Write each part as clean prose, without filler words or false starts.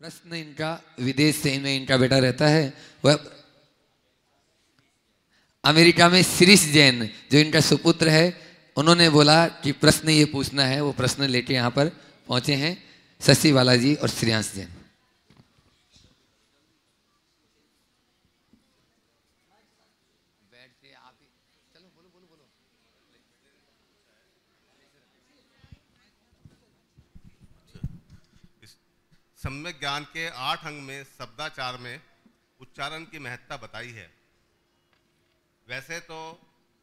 प्रश्न इनका विदेश से इनमें इनका बेटा रहता है, वह अमेरिका में शिरीष जैन जो इनका सुपुत्र है, उन्होंने बोला कि प्रश्न ये पूछना है। वो प्रश्न लेके यहाँ पर पहुंचे हैं शशि बालाजी और श्रेयांश जैन। सम्यक ज्ञान के 8 अंग में शब्दाचार में उच्चारण की महत्ता बताई है। वैसे तो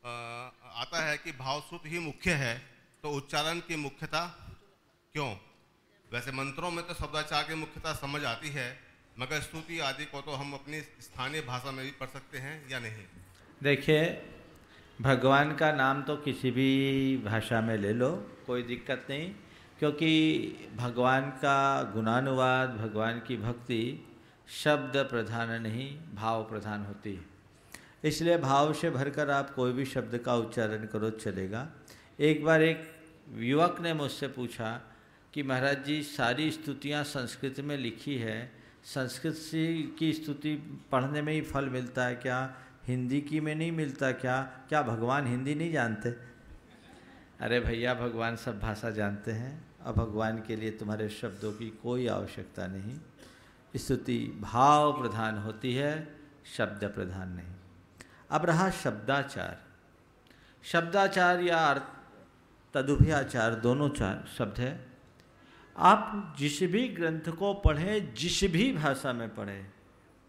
आता है कि भावश्रुति ही मुख्य है, तो उच्चारण की मुख्यता क्यों? वैसे मंत्रों में तो शब्दाचार की मुख्यता समझ आती है, मगर स्तुति आदि को तो हम अपनी स्थानीय भाषा में भी पढ़ सकते हैं या नहीं? देखिए, भगवान का नाम तो किसी भी भाषा में ले लो, कोई दिक्कत नहीं, क्योंकि भगवान का गुणानुवाद, भगवान की भक्ति शब्द प्रधान नहीं, भाव प्रधान होती है। इसलिए भाव से भरकर आप कोई भी शब्द का उच्चारण करो, चलेगा। एक बार एक युवक ने मुझसे पूछा कि महाराज जी, सारी स्तुतियाँ संस्कृत में लिखी है, संस्कृत की स्तुति पढ़ने में ही फल मिलता है क्या? हिंदी की में नहीं मिलता क्या? क्या भगवान हिंदी नहीं जानते? अरे भैया, भगवान सब भाषा जानते हैं और भगवान के लिए तुम्हारे शब्दों की कोई आवश्यकता नहीं। स्तुति भाव प्रधान होती है, शब्द प्रधान नहीं। अब रहा शब्दाचार। शब्दाचार या तदुभयाचार, दोनों चार शब्द है। आप जिस भी ग्रंथ को पढ़ें, जिस भी भाषा में पढ़ें,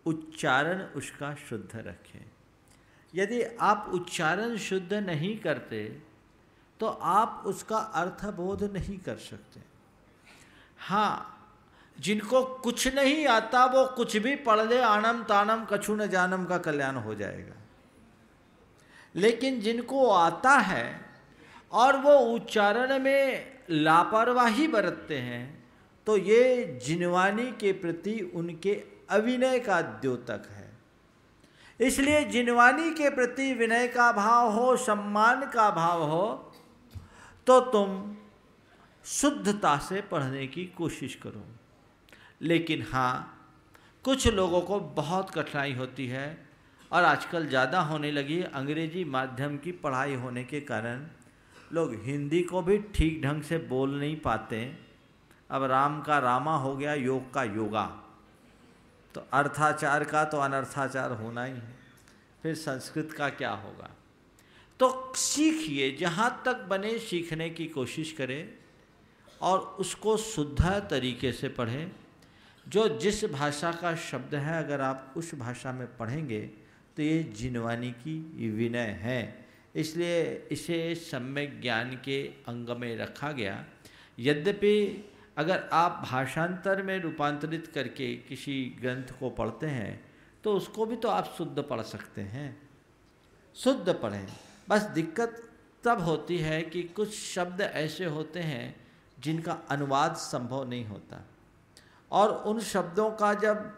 उच्चारण उसका शुद्ध रखें। यदि आप उच्चारण शुद्ध नहीं करते तो आप उसका अर्थबोध नहीं कर सकते। हाँ, जिनको कुछ नहीं आता वो कुछ भी पढ़ ले, आनम तानम कछु न जानम का कल्याण हो जाएगा। लेकिन जिनको आता है और वो उच्चारण में लापरवाही बरतते हैं, तो ये जिनवानी के प्रति उनके अविनय का द्योतक है। इसलिए जिनवानी के प्रति विनय का भाव हो, सम्मान का भाव हो, तो तुम शुद्धता से पढ़ने की कोशिश करो। लेकिन हाँ, कुछ लोगों को बहुत कठिनाई होती है और आजकल ज़्यादा होने लगी अंग्रेजी माध्यम की पढ़ाई होने के कारण लोग हिंदी को भी ठीक ढंग से बोल नहीं पाते। अब राम का रामा हो गया, योग का योगा, तो अर्थाचार का तो अनर्थाचार होना ही है, फिर संस्कृत का क्या होगा? तो सीखिए, जहाँ तक बने सीखने की कोशिश करें और उसको शुद्ध तरीके से पढ़ें। जो जिस भाषा का शब्द है, अगर आप उस भाषा में पढ़ेंगे तो ये जिनवानी की विनय है। इसलिए इसे सम्यक ज्ञान के अंग में रखा गया। यद्यपि अगर आप भाषांतर में रूपांतरित करके किसी ग्रंथ को पढ़ते हैं तो उसको भी तो आप शुद्ध पढ़ सकते हैं। शुद्ध पढ़ें। बस दिक्कत तब होती है कि कुछ शब्द ऐसे होते हैं जिनका अनुवाद संभव नहीं होता, और उन शब्दों का जब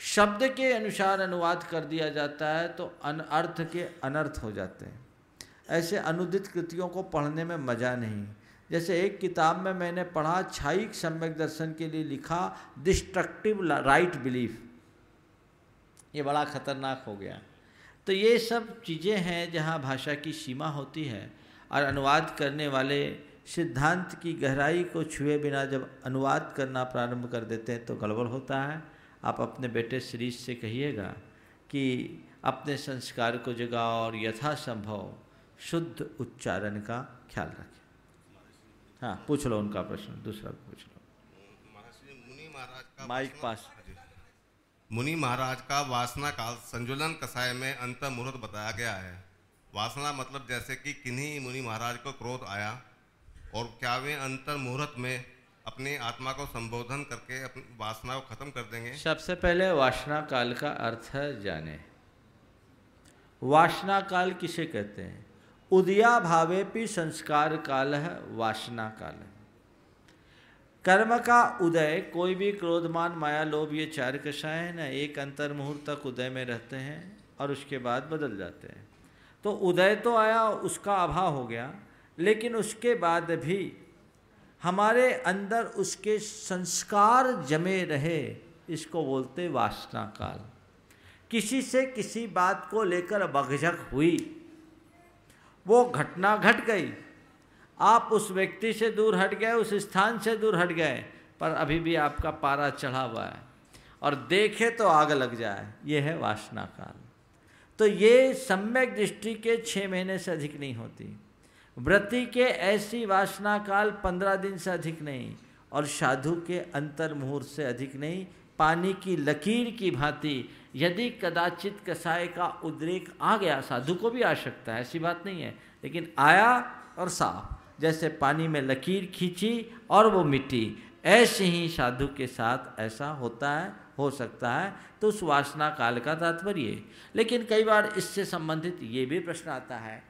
शब्द के अनुसार अनुवाद कर दिया जाता है तो अर्थ के अनर्थ हो जाते हैं। ऐसे अनुदित कृतियों को पढ़ने में मज़ा नहीं। जैसे एक किताब में मैंने पढ़ा, छायिक सम्यक दर्शन के लिए लिखा डिस्ट्रक्टिव राइट बिलीफ। ये बड़ा खतरनाक हो गया। तो ये सब चीज़ें हैं जहाँ भाषा की सीमा होती है, और अनुवाद करने वाले सिद्धांत की गहराई को छुए बिना जब अनुवाद करना प्रारंभ कर देते हैं तो गड़बड़ होता है। आप अपने बेटे शिरीष से कहिएगा कि अपने संस्कार को जगाओ और यथासंभव शुद्ध उच्चारण का ख्याल रखें। हाँ, पूछ लो उनका प्रश्न, दूसरा पूछ लो। मुनि महाराज का माइक पास। मुनि महाराज का वासना काल संजुलन कसाय में अंत मुहूर्त बताया गया है। वासना मतलब जैसे कि किन्हीं मुनि महाराज को क्रोध आया, और क्या वे अंतर मुहूर्त में अपनी आत्मा को संबोधन करके अपनी वासना को खत्म कर देंगे? सबसे पहले वासना काल का अर्थ जाने। वासना काल किसे कहते हैं? उदया भावेपि संस्कार काल है वासना काल है। कर्म का उदय, कोई भी क्रोधमान माया लोभ ये चार कषाय है ना, एक अंतर मुहूर्त तक उदय में रहते हैं और उसके बाद बदल जाते हैं। तो उदय तो आया, उसका अभाव हो गया, लेकिन उसके बाद भी हमारे अंदर उसके संस्कार जमे रहे, इसको बोलते वासना काल। किसी से किसी बात को लेकर बकझक हुई, वो घटना घट गई, आप उस व्यक्ति से दूर हट गए, उस स्थान से दूर हट गए, पर अभी भी आपका पारा चढ़ा हुआ है और देखे तो आग लग जाए, ये है वासना काल। तो ये सम्यक दृष्टि के 6 महीने से अधिक नहीं होती, व्रती के ऐसी वासना काल 15 दिन से अधिक नहीं, और साधु के अंतर मुहूर्त से अधिक नहीं। पानी की लकीर की भांति यदि कदाचित कसाय का उद्रेक आ गया, साधु को भी आ सकता है, ऐसी बात नहीं है, लेकिन आया और साफ, जैसे पानी में लकीर खींची और वो मिट्टी, ऐसे ही साधु के साथ ऐसा होता है, हो सकता है। तो उस वासना काल का तात्पर्य। लेकिन कई बार इससे संबंधित ये भी प्रश्न आता है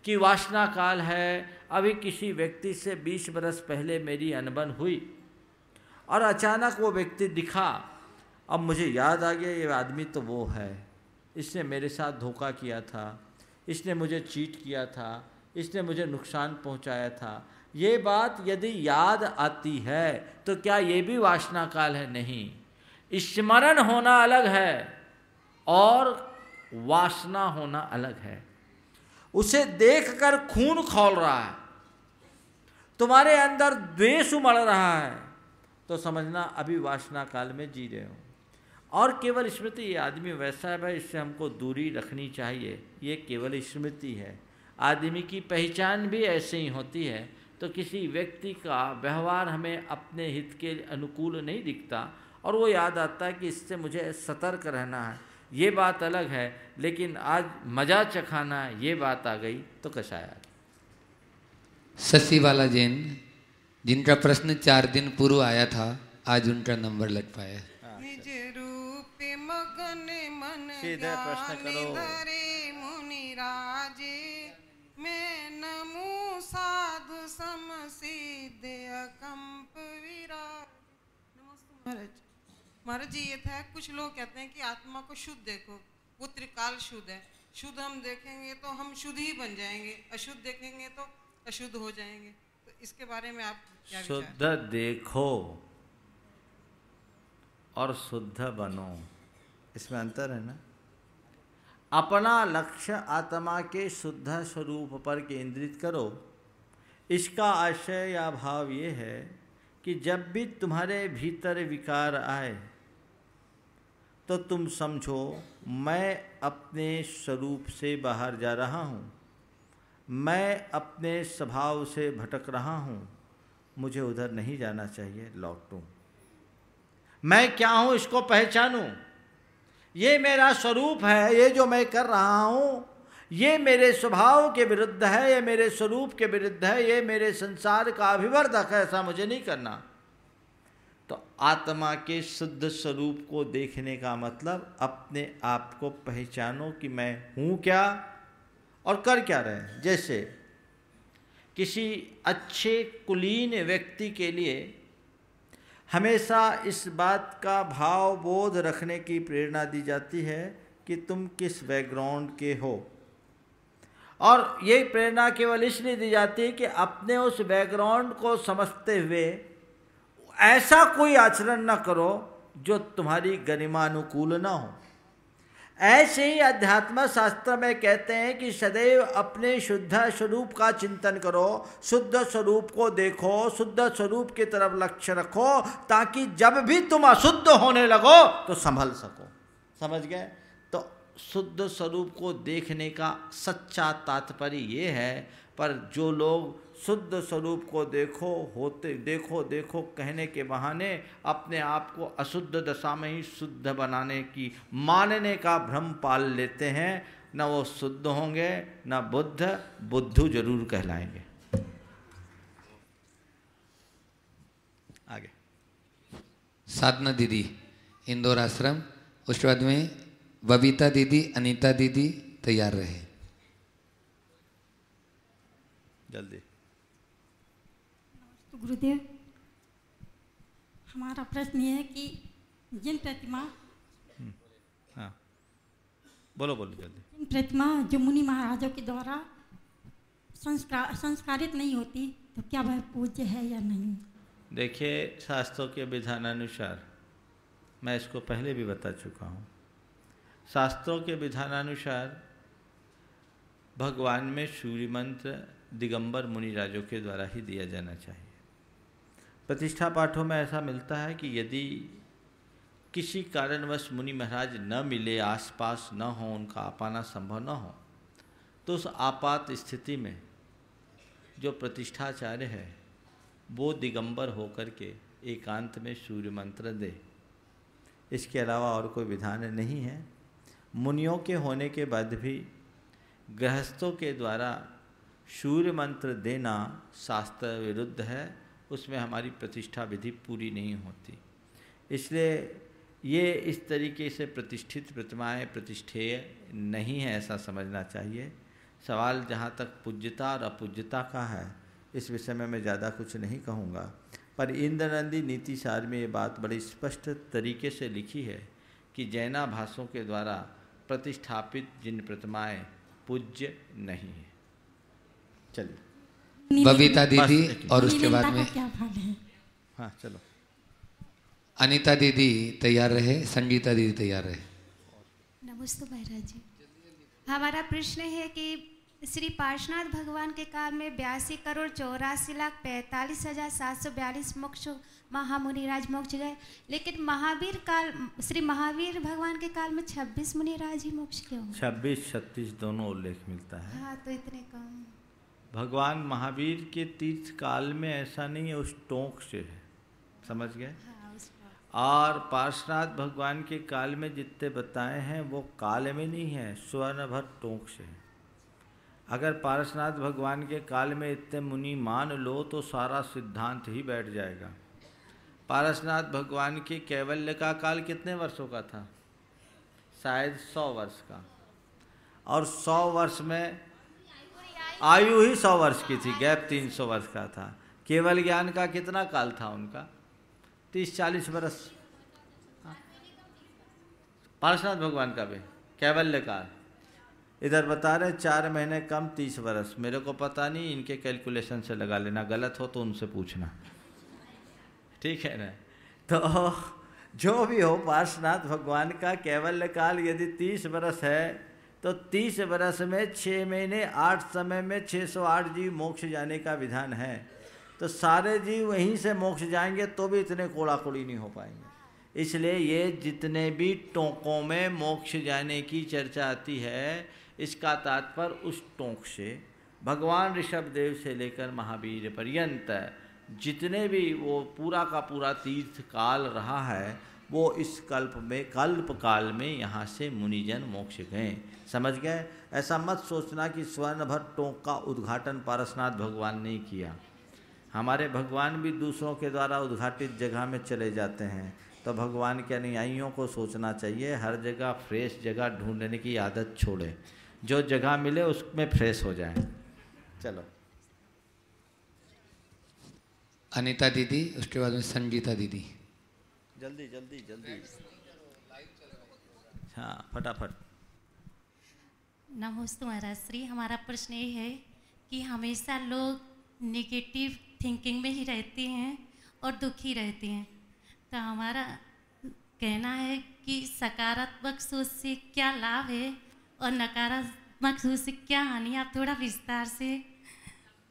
कि वासना काल है, अभी किसी व्यक्ति से 20 बरस पहले मेरी अनबन हुई और अचानक वो व्यक्ति दिखा, अब मुझे याद आ गया ये आदमी तो वो है, इसने मेरे साथ धोखा किया था, इसने मुझे चीट किया था, इसने मुझे नुकसान पहुंचाया था। ये बात यदि याद आती है तो क्या ये भी वासना काल है? नहीं। स्मरण होना अलग है और वासना होना अलग है। उसे देखकर खून खौल रहा है, तुम्हारे अंदर द्वेष उमड़ रहा है, तो समझना अभी वासना काल में जी रहे हो। और केवल स्मृति, ये आदमी वैसा है भाई, इससे हमको दूरी रखनी चाहिए, ये केवल स्मृति है। आदमी की पहचान भी ऐसे ही होती है। तो किसी व्यक्ति का व्यवहार हमें अपने हित के अनुकूल नहीं दिखता और वो याद आता है कि इससे मुझे सतर्क रहना है, ये बात अलग है। लेकिन आज मजा चखाना है, ये बात आ गई तो कसाया। शशिवाला जैन, जिनका प्रश्न 4 दिन पूर्व आया था, आज उनका नंबर लग पाया। निज रूप मगन मन सीधे प्रश्न करो। मुनि राजे, मैं नमो साधु समसिद्ध अकंप विराज। नमस्ते महाराज। महाराज जी, ये था, कुछ लोग कहते हैं कि आत्मा को शुद्ध देखो, वो त्रिकाल शुद्ध है, शुद्ध हम देखेंगे तो हम शुद्ध ही बन जाएंगे, अशुद्ध देखेंगे तो अशुद्ध हो जाएंगे। तो इसके बारे में आप क्या विचार? शुद्ध देखो और शुद्ध बनो, इसमें अंतर है ना। अपना लक्ष्य आत्मा के शुद्ध स्वरूप पर केंद्रित करो। इसका आशय या भाव ये है कि जब भी तुम्हारे भीतर विकार आए तो तुम समझो मैं अपने स्वरूप से बाहर जा रहा हूँ, मैं अपने स्वभाव से भटक रहा हूँ, मुझे उधर नहीं जाना चाहिए, लौटूं। मैं क्या हूँ इसको पहचानूं, ये मेरा स्वरूप है, ये जो मैं कर रहा हूँ ये मेरे स्वभाव के विरुद्ध है, ये मेरे स्वरूप के विरुद्ध है, ये मेरे संसार का अभिवर्धक है, ऐसा मुझे नहीं करना। तो आत्मा के शुद्ध स्वरूप को देखने का मतलब अपने आप को पहचानो कि मैं हूँ क्या और कर क्या रहे हैं। जैसे किसी अच्छे कुलीन व्यक्ति के लिए हमेशा इस बात का भाव बोध रखने की प्रेरणा दी जाती है कि तुम किस बैकग्राउंड के हो, और ये प्रेरणा केवल इसलिए दी जाती है कि अपने उस बैकग्राउंड को समझते हुए ऐसा कोई आचरण न करो जो तुम्हारी गरिमानुकूल न हो। ऐसे ही अध्यात्म शास्त्र में कहते हैं कि सदैव अपने शुद्ध स्वरूप का चिंतन करो, शुद्ध स्वरूप को देखो, शुद्ध स्वरूप की तरफ लक्ष्य रखो, ताकि जब भी तुम अशुद्ध होने लगो तो संभल सको। समझ गए? तो शुद्ध स्वरूप को देखने का सच्चा तात्पर्य ये है। पर जो लोग शुद्ध स्वरूप को देखो होते देखो कहने के बहाने अपने आप को अशुद्ध दशा में ही शुद्ध बनाने की मानने का भ्रम पाल लेते हैं, न वो शुद्ध होंगे न बुद्धू जरूर कहलाएंगे। आगे साधना दीदी, इंदौर आश्रम, उसके बाद में बबीता दीदी, अनीता दीदी तैयार रहे जल्दी। तो गुरुदेव, हमारा प्रश्न ये है कि जिन प्रतिमा हाँ बोलो जल्दी। जिन प्रतिमा जो मुनि महाराजों के द्वारा संस्कारित नहीं होती, तो क्या वह पूज्य है या नहीं? देखिए, शास्त्रों के विधानानुसार, मैं इसको पहले भी बता चुका हूँ, शास्त्रों के विधानानुसार भगवान में सूर्य मंत्र दिगंबर मुनिराजों के द्वारा ही दिया जाना चाहिए। प्रतिष्ठा पाठों में ऐसा मिलता है कि यदि किसी कारणवश मुनि महाराज न मिले, आसपास न हो, उनका आ पाना संभव न हो, तो उस आपात स्थिति में जो प्रतिष्ठाचार्य है वो दिगंबर होकर के एकांत में सूर्य मंत्र दे। इसके अलावा और कोई विधान नहीं है। मुनियों के होने के बाद भी गृहस्थों के द्वारा सूर्य मंत्र देना शास्त्र विरुद्ध है, उसमें हमारी प्रतिष्ठा विधि पूरी नहीं होती। इसलिए ये इस तरीके से प्रतिष्ठित प्रतिमाएं प्रतिष्ठेय नहीं है, ऐसा समझना चाहिए। सवाल जहाँ तक पूज्यता और अपूज्यता का है, इस विषय में मैं ज़्यादा कुछ नहीं कहूँगा, पर इंद्रनंदी नीति सार में ये बात बड़ी स्पष्ट तरीके से लिखी है कि जैनाभासों के द्वारा प्रतिष्ठापित जिन प्रतिमाएं पूज्य नहीं है। चलिए, बबीता दीदी और उसके बाद नीलिंदा में का क्या फल है? हाँ चलो, अनीता दीदी तैयार रहे, संगीता दीदी तैयार रहे। नमस्ते महाराज जी। हमारा प्रश्न है कि श्री पार्श्वनाथ भगवान के काल में 82,84,45,742 मोक्ष महामुनिराज मोक्ष गए, लेकिन महावीर काल, श्री महावीर भगवान के काल में 26 मुनिराज ही मोक्ष क्यों हुए? 26-36 दोनों उल्लेख मिलता है। हाँ, तो इतने कम। भगवान महावीर के तीर्थ काल में ऐसा नहीं है, उस टोंक से है, समझ गए। हाँ, उस पर। और पार्श्वनाथ भगवान के काल में जितने बताए हैं वो काल में नहीं है, स्वर्ण भर टोंक से है। अगर पार्श्वनाथ भगवान के काल में इतने मुनि मान लो तो सारा सिद्धांत ही बैठ जाएगा। पार्श्वनाथ भगवान के कैवल्य का काल कितने वर्षों का था? शायद 100 वर्ष का, और 100 वर्ष में आयु ही 100 वर्ष की थी, गैप 300 वर्ष का था। केवल ज्ञान का कितना काल था उनका? 30-40 वर्ष। पार्श्वनाथ भगवान का भी कैवल्य काल इधर बता रहे 4 महीने कम 30 वर्ष। मेरे को पता नहीं, इनके कैलकुलेशन से लगा लेना, गलत हो तो उनसे पूछना, ठीक है ना। तो जो भी हो, पार्श्वनाथ भगवान का कैवल्य काल यदि 30 वर्ष है तो 30 वर्ष में 6 महीने 8 समय में 608 जीव मोक्ष जाने का विधान है। तो सारे जीव वहीं से मोक्ष जाएंगे तो भी इतने कोड़ा कोड़ी नहीं हो पाएंगे। इसलिए ये जितने भी टोंकों में मोक्ष जाने की चर्चा आती है, इसका तात्पर्य उस टोंक से भगवान ऋषभदेव से लेकर महावीर पर्यंत जितने भी वो पूरा का पूरा तीर्थ काल रहा है, वो इस कल्प काल में यहाँ से मुनिजन मोक्ष गए। समझ गए? ऐसा मत सोचना कि स्वर्ण भर टोंक का उद्घाटन पार्श्वनाथ भगवान ने किया। हमारे भगवान भी दूसरों के द्वारा उद्घाटित जगह में चले जाते हैं। तो भगवान के अनुयायियों को सोचना चाहिए, हर जगह फ्रेश जगह ढूंढने की आदत छोड़े, जो जगह मिले उसमें फ्रेश हो जाए। चलो, अनीता दीदी, उसके बाद में संगीता दीदी। जल्दी जल्दी जल्दी, हाँ फटाफट। नमस्ते महाराज श्री। हमारा प्रश्न ये है कि हमेशा लोग नेगेटिव थिंकिंग में ही रहते हैं और दुखी रहते हैं, तो हमारा कहना है कि सकारात्मक सोच से क्या लाभ है और नकारात्मक सोच से क्या हानि, आप थोड़ा विस्तार से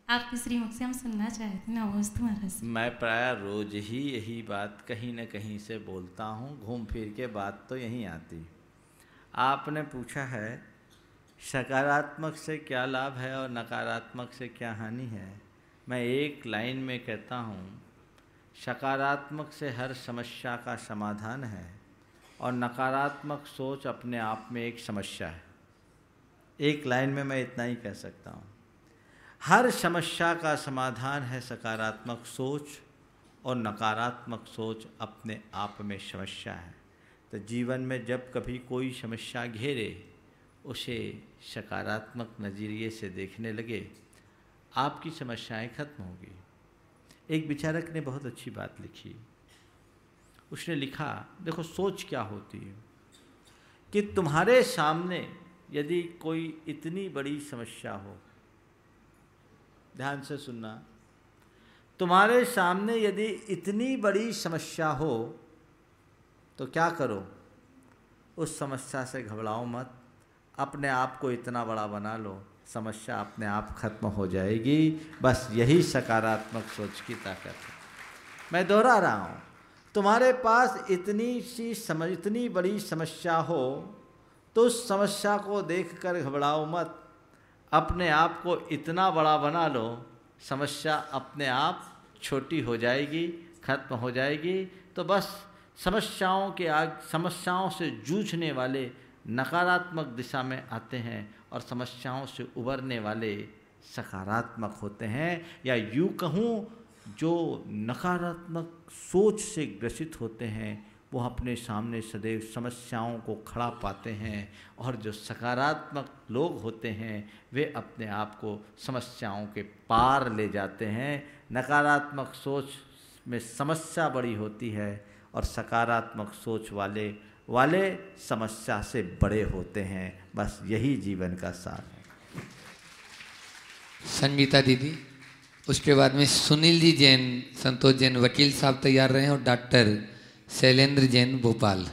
आपके श्रीमुख से हम सुनना चाहते हैं। नमस्ते महाराज। मैं प्राय रोज ही यही बात कहीं न कहीं से बोलता हूँ, घूम फिर के बात तो यहीं आती। आपने पूछा है सकारात्मक से क्या लाभ है और नकारात्मक से क्या हानि है। मैं एक लाइन में कहता हूँ, सकारात्मक से हर समस्या का समाधान है और नकारात्मक सोच अपने आप में एक समस्या है। एक लाइन में मैं इतना ही कह सकता हूँ। हर समस्या का समाधान है सकारात्मक सोच और नकारात्मक सोच अपने आप में समस्या है। तो जीवन में जब कभी कोई समस्या घेरे, उसे सकारात्मक नज़रिए से देखने लगे, आपकी समस्याएं खत्म होगी। एक विचारक ने बहुत अच्छी बात लिखी। उसने लिखा, देखो सोच क्या होती है कि तुम्हारे सामने यदि कोई इतनी बड़ी समस्या हो, ध्यान से सुनना, तुम्हारे सामने यदि इतनी बड़ी समस्या हो तो क्या करो? उस समस्या से घबराओ मत, अपने आप को इतना बड़ा बना लो, समस्या अपने आप खत्म हो जाएगी। बस यही सकारात्मक सोच की ताकत है। मैं दोहरा रहा हूँ, तुम्हारे पास इतनी बड़ी समस्या हो तो उस समस्या को देखकर घबराओ मत, अपने आप को इतना बड़ा बना लो, समस्या अपने आप छोटी हो जाएगी, खत्म हो जाएगी। तो बस समस्याओं से जूझने वाले नकारात्मक दिशा में आते हैं और समस्याओं से उबरने वाले सकारात्मक होते हैं। या यूँ कहूँ, जो नकारात्मक सोच से ग्रसित होते हैं वो अपने सामने सदैव समस्याओं को खड़ा पाते हैं, और जो सकारात्मक लोग होते हैं वे अपने आप को समस्याओं के पार ले जाते हैं। नकारात्मक सोच में समस्या बड़ी होती है और सकारात्मक सोच वाले समस्या से बड़े होते हैं। बस यही जीवन का सार है। संगीता दीदी, उसके बाद में सुनील जी जैन, संतोष जैन वकील साहब तैयार रहे हैं, और डॉक्टर शैलेंद्र जैन भोपाल।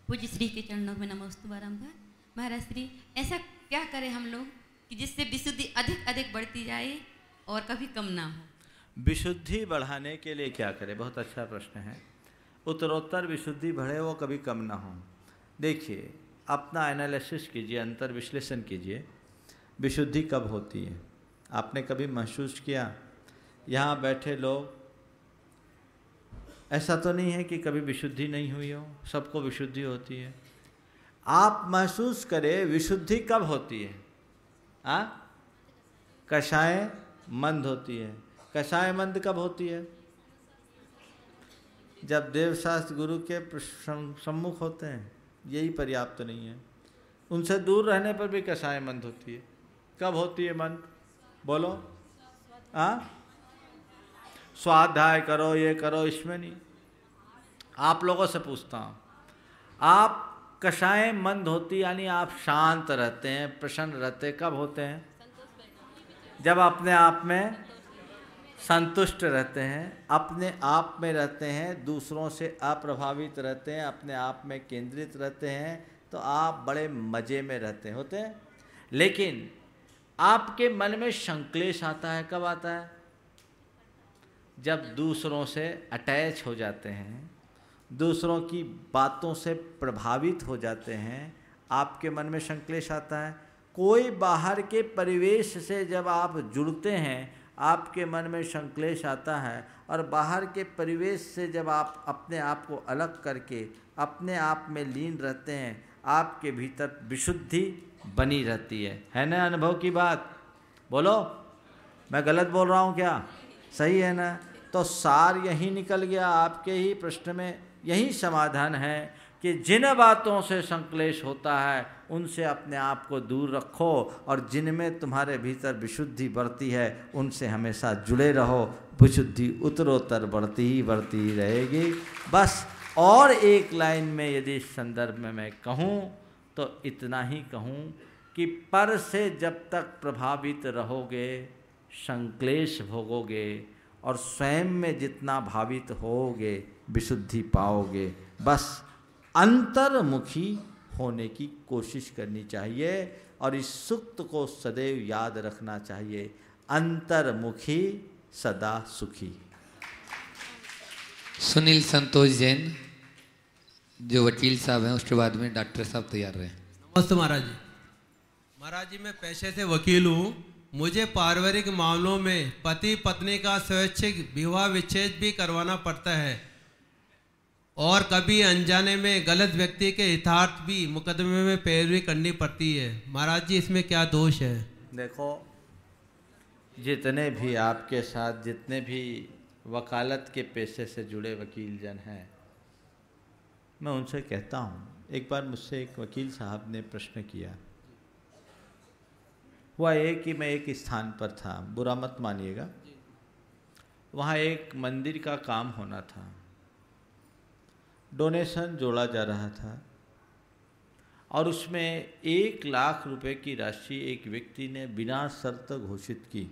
पूज्य श्री के चरणों में नमोस्तु बारंबार। महाराज श्री, ऐसा क्या करें हम लोग कि जिससे विशुद्धि अधिक अधिक बढ़ती जाए और कभी कम ना हो? विशुद्धि बढ़ाने के लिए क्या करें? बहुत अच्छा प्रश्न है। उत्तरोत्तर विशुद्धि बढ़े, वो कभी कम ना हो। देखिए, अपना एनालिसिस कीजिए, अंतर विश्लेषण कीजिए। विशुद्धि कब होती है? आपने कभी महसूस किया? यहाँ बैठे लोग, ऐसा तो नहीं है कि कभी विशुद्धि नहीं हुई हो, सबको विशुद्धि होती है। आप महसूस करें विशुद्धि कब होती है? कषाय मंद होती है। कषाय मंद कब होती है? जब देवशास्त्र गुरु के सम्मुख होते हैं। यही पर्याप्त तो नहीं है, उनसे दूर रहने पर भी कषाय मंद होती है। कब होती है मंद? बोलो। स्वाध्याय करो, ये करो, इसमें नहीं। आप लोगों से पूछता हूँ, आप कषाय मंद होती यानी आप शांत रहते हैं, प्रसन्न रहते, कब होते हैं? जब अपने आप में संतुष्ट रहते हैं, अपने आप में रहते हैं, दूसरों से अप्रभावित रहते हैं, अपने आप में केंद्रित रहते हैं, तो आप बड़े मज़े में रहते होते हैं। लेकिन आपके मन में संक्लेश आता है, कब आता है? जब दूसरों से अटैच हो जाते हैं, दूसरों की बातों से प्रभावित हो जाते हैं, आपके मन में संक्लेश आता है। कोई बाहर के परिवेश से जब आप जुड़ते हैं, आपके मन में संक्लेश आता है, और बाहर के परिवेश से जब आप अपने आप को अलग करके अपने आप में लीन रहते हैं, आपके भीतर विशुद्धि बनी रहती है ना? अनुभव की बात बोलो, मैं गलत बोल रहा हूँ क्या? सही है ना? तो सार यही निकल गया। आपके ही प्रश्न में यही समाधान है कि जिन बातों से संक्लेश होता है उनसे अपने आप को दूर रखो, और जिनमें तुम्हारे भीतर विशुद्धि बढ़ती है उनसे हमेशा जुड़े रहो। विशुद्धि उत्तरोत्तर बढ़ती ही रहेगी। बस और एक लाइन में यदि इस संदर्भ में मैं कहूँ तो इतना ही कहूँ कि पर से जब तक प्रभावित रहोगे, संक्लेश भोगोगे, और स्वयं में जितना भावित होगे विशुद्धि पाओगे। बस अंतर्मुखी होने की कोशिश करनी चाहिए, और इस सूक्त को सदैव याद रखना चाहिए, अंतर्मुखी सदा सुखी। सुनील संतोष जैन जो वकील साहब हैं, उसके बाद में डॉक्टर साहब तैयार रहे। नमस्ते महाराज जी। महाराज जी, मैं पेशे से वकील हूँ। मुझे पारिवारिक मामलों में पति पत्नी का स्वैच्छिक विवाह विच्छेद भी करवाना पड़ता है, और कभी अनजाने में गलत व्यक्ति के हितार्थ भी मुकदमे में पैरवी करनी पड़ती है। महाराज जी, इसमें क्या दोष है? देखो, जितने भी आपके साथ जितने भी वकालत के पेशे से जुड़े वकील जन हैं, मैं उनसे कहता हूँ, एक बार मुझसे एक वकील साहब ने प्रश्न किया। हुआ ये कि मैं एक स्थान पर था, बुरा मत मानिएगा, वहाँ एक मंदिर का काम होना था, डोनेशन जोड़ा जा रहा था, और उसमें 1 लाख रुपए की राशि एक व्यक्ति ने बिना शर्त घोषित की।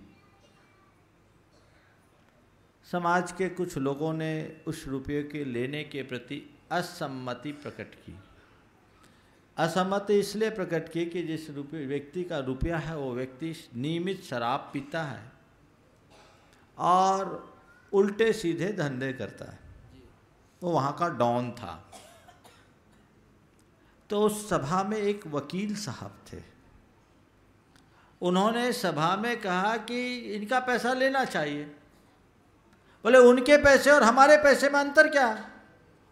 समाज के कुछ लोगों ने उस रुपये के लेने के प्रति असम्मति प्रकट की। असम्मति इसलिए प्रकट की कि जिस व्यक्ति का रुपया है वो व्यक्ति नियमित शराब पीता है और उल्टे सीधे धंधे करता है। वो वहाँ का डॉन था। तो उस सभा में एक वकील साहब थे। उन्होंने सभा में कहा कि इनका पैसा लेना चाहिए। बोले उनके पैसे और हमारे पैसे में अंतर क्या है?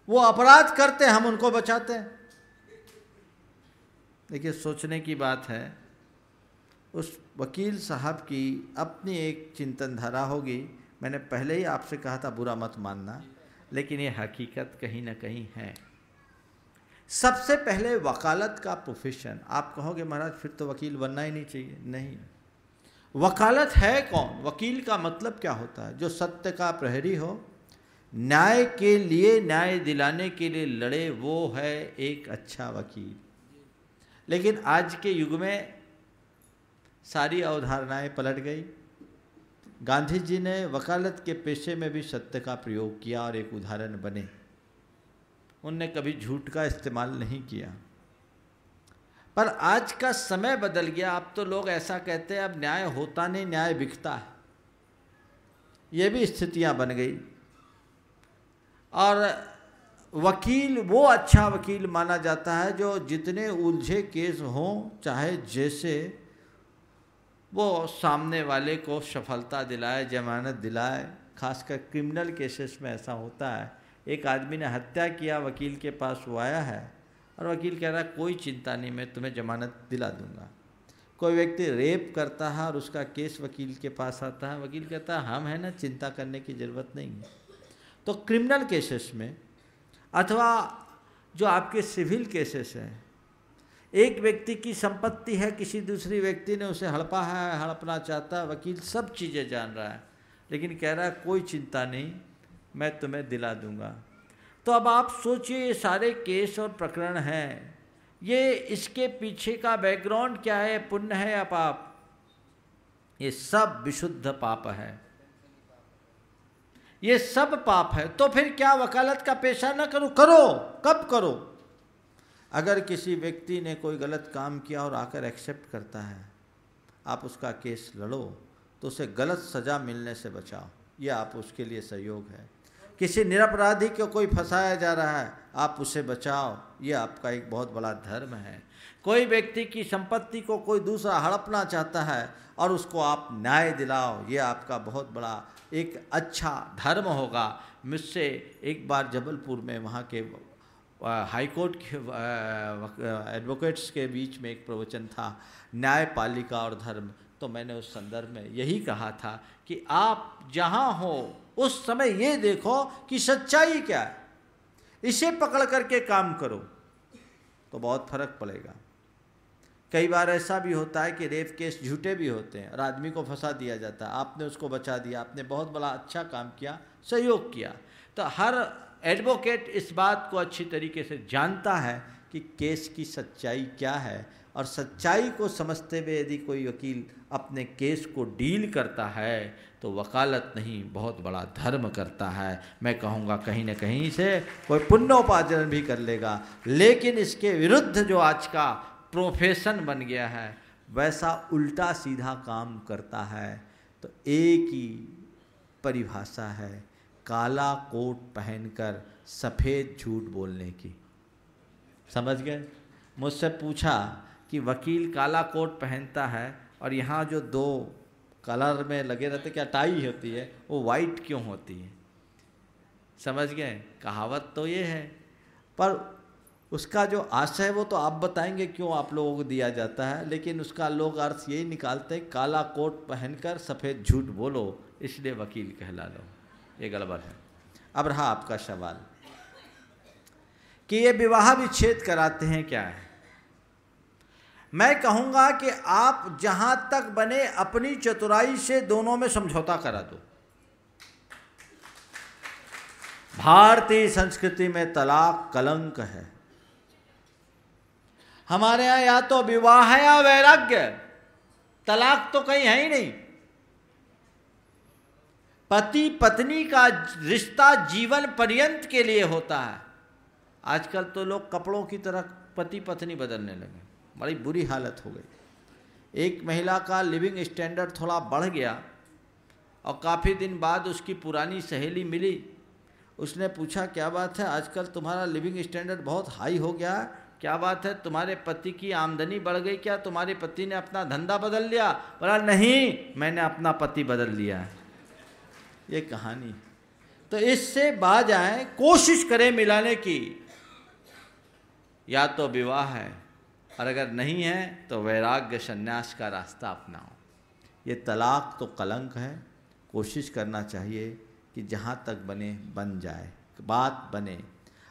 वो अपराध करते हैं, हम उनको बचाते हैं। देखिए, सोचने की बात है। उस वकील साहब की अपनी एक चिंतन धारा होगी। मैंने पहले ही आपसे कहा था बुरा मत मानना, लेकिन ये हकीकत कहीं ना कहीं है। सबसे पहले वकालत का प्रोफेशन, आप कहोगे महाराज फिर तो वकील बनना ही नहीं चाहिए। नहीं, वकालत है कौन? वकील का मतलब क्या होता है? जो सत्य का प्रहरी हो, न्याय के लिए, न्याय दिलाने के लिए लड़े, वो है एक अच्छा वकील। लेकिन आज के युग में सारी अवधारणाएं पलट गई। गांधी जी ने वकालत के पेशे में भी सत्य का प्रयोग किया और एक उदाहरण बने। उनने कभी झूठ का इस्तेमाल नहीं किया। पर आज का समय बदल गया। अब तो लोग ऐसा कहते हैं अब न्याय होता नहीं, न्याय बिकता है। ये भी स्थितियां बन गई। और वकील वो अच्छा वकील माना जाता है जो जितने उलझे केस हों, चाहे जैसे, वो सामने वाले को सफलता दिलाए, जमानत दिलाए। खासकर क्रिमिनल केसेस में ऐसा होता है। एक आदमी ने हत्या किया, वकील के पास वो आया है और वकील कह रहा है कोई चिंता नहीं, मैं तुम्हें जमानत दिला दूंगा। कोई व्यक्ति रेप करता है और उसका केस वकील के पास आता है, वकील कहता है हम है ना, चिंता करने की ज़रूरत नहीं है। तो क्रिमिनल केसेस में अथवा जो आपके सिविल केसेस हैं, एक व्यक्ति की संपत्ति है, किसी दूसरी व्यक्ति ने उसे हड़पा है, हड़पना चाहता है, वकील सब चीज़ें जान रहा है, लेकिन कह रहा है कोई चिंता नहीं, मैं तुम्हें दिला दूंगा। तो अब आप सोचिए, ये सारे केस और प्रकरण हैं, ये इसके पीछे का बैकग्राउंड क्या है? पुण्य है या पाप? ये सब विशुद्ध पाप है, ये सब पाप है। तो फिर क्या वकालत का पेशा न करो? करो। कब करो? अगर किसी व्यक्ति ने कोई गलत काम किया और आकर एक्सेप्ट करता है, आप उसका केस लड़ो तो उसे गलत सज़ा मिलने से बचाओ, यह आप उसके लिए सहयोग है। किसी निरपराधी को कोई फंसाया जा रहा है, आप उसे बचाओ, ये आपका एक बहुत बड़ा धर्म है। कोई व्यक्ति की संपत्ति को कोई दूसरा हड़पना चाहता है और उसको आप न्याय दिलाओ, ये आपका बहुत बड़ा एक अच्छा धर्म होगा। मुझसे एक बार जबलपुर में वहाँ के हाई कोर्ट के एडवोकेट्स के बीच में एक प्रवचन था, न्यायपालिका और धर्म। तो मैंने उस संदर्भ में यही कहा था कि आप जहाँ हो उस समय ये देखो कि सच्चाई क्या है, इसे पकड़ करके काम करो तो बहुत फर्क पड़ेगा। कई बार ऐसा भी होता है कि रेप केस झूठे भी होते हैं और आदमी को फंसा दिया जाता है, आपने उसको बचा दिया, आपने बहुत बड़ा अच्छा काम किया, सहयोग किया। तो हर एडवोकेट इस बात को अच्छी तरीके से जानता है कि केस की सच्चाई क्या है, और सच्चाई को समझते हुए यदि कोई वकील अपने केस को डील करता है तो वकालत नहीं, बहुत बड़ा धर्म करता है। मैं कहूँगा कहीं न कहीं से कोई पुण्योपार्जन भी कर लेगा। लेकिन इसके विरुद्ध जो आज का प्रोफेशन बन गया है, वैसा उल्टा सीधा काम करता है। तो एक ही परिभाषा है, काला कोट पहनकर सफ़ेद झूठ बोलने की। समझ गए? मुझसे पूछा कि वकील काला कोट पहनता है और यहाँ जो दो कलर में लगे रहते, क्या टाई होती है, वो वाइट क्यों होती है? समझ गए? कहावत तो ये है, पर उसका जो आशय है वो तो आप बताएंगे क्यों आप लोगों को दिया जाता है, लेकिन उसका लोग अर्थ यही निकालते हैं, काला कोट पहनकर सफ़ेद झूठ बोलो इसलिए वकील कहला लो। ये गड़बड़ है। अब रहा आपका सवाल कि ये विवाह विच्छेद कराते हैं क्या है। मैं कहूँगा कि आप जहाँ तक बने अपनी चतुराई से दोनों में समझौता करा दो। भारतीय संस्कृति में तलाक कलंक है। हमारे यहाँ या तो विवाह है या वैराग्य, तलाक तो कहीं है ही नहीं। पति पत्नी का रिश्ता जीवन पर्यंत के लिए होता है। आजकल तो लोग कपड़ों की तरह पति पत्नी बदलने लगे, बड़ी बुरी हालत हो गई। एक महिला का लिविंग स्टैंडर्ड थोड़ा बढ़ गया और काफ़ी दिन बाद उसकी पुरानी सहेली मिली। उसने पूछा, क्या बात है, आजकल तुम्हारा लिविंग स्टैंडर्ड बहुत हाई हो गया, क्या बात है, तुम्हारे पति की आमदनी बढ़ गई क्या, तुम्हारे पति ने अपना धंधा बदल लिया? बोला, नहीं, मैंने अपना पति बदल लिया है। ये कहानी। तो इससे बाज आए, कोशिश करें मिलाने की। या तो विवाह है और अगर नहीं है तो वैराग्य संन्यास का रास्ता अपनाओ। ये तलाक तो कलंक है। कोशिश करना चाहिए कि जहाँ तक बने बन जाए, बात बने।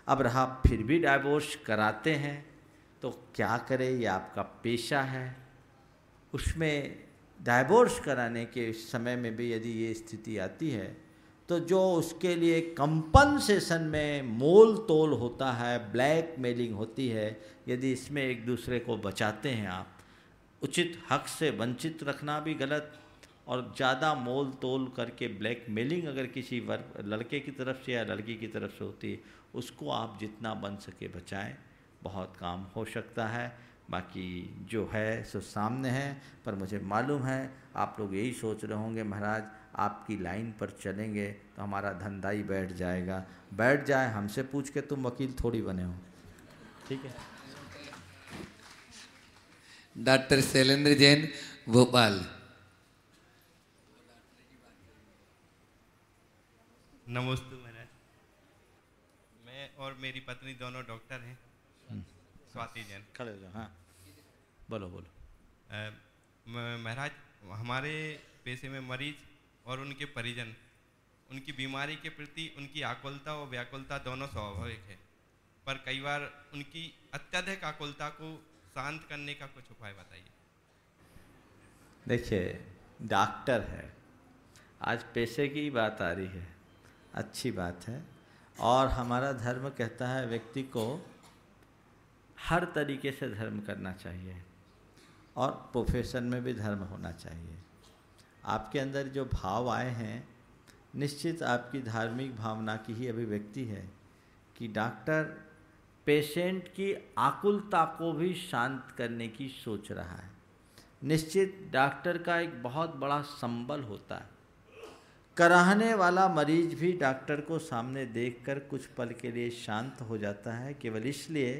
अब रहा फिर भी डाइवोर्स कराते हैं तो क्या करें, ये आपका पेशा है। उसमें डाइवोर्स कराने के समय में भी यदि ये स्थिति आती है तो जो उसके लिए कंपनसेशन में मोल तोल होता है, ब्लैक मेलिंग होती है, यदि इसमें एक दूसरे को बचाते हैं आप, उचित हक से वंचित रखना भी गलत, और ज़्यादा मोल तोल करके ब्लैक मेलिंग अगर किसी लड़के की तरफ से या लड़की की तरफ से होती है, उसको आप जितना बन सके बचाएं, बहुत काम हो सकता है। बाकी जो है सो सामने है। पर मुझे मालूम है आप लोग यही सोच रहे होंगे, महाराज आपकी लाइन पर चलेंगे तो हमारा धंधा ही बैठ जाएगा। बैठ जाए, हमसे पूछ के तुम वकील थोड़ी बने हो, ठीक है। डॉक्टर शैलेंद्र जैन, भोपाल। नमस्ते महाराज, मैं और मेरी पत्नी दोनों डॉक्टर हैं। स्वाति जैन। खड़े हो जाओ। हाँ, बोलो बोलो। महाराज, हमारे पेशे में मरीज और उनके परिजन, उनकी बीमारी के प्रति उनकी आकुलता और व्याकुलता दोनों स्वाभाविक है, पर कई बार उनकी अत्यधिक आकुलता को शांत करने का कुछ उपाय बताइए। देखिए, डॉक्टर है, आज पेशे की बात आ रही है, अच्छी बात है। और हमारा धर्म कहता है व्यक्ति को हर तरीके से धर्म करना चाहिए और प्रोफेशन में भी धर्म होना चाहिए। आपके अंदर जो भाव आए हैं, निश्चित आपकी धार्मिक भावना की ही अभिव्यक्ति है कि डॉक्टर पेशेंट की आकुलता को भी शांत करने की सोच रहा है। निश्चित डॉक्टर का एक बहुत बड़ा संबल होता है। कराहने वाला मरीज भी डॉक्टर को सामने देखकर कुछ पल के लिए शांत हो जाता है, केवल इसलिए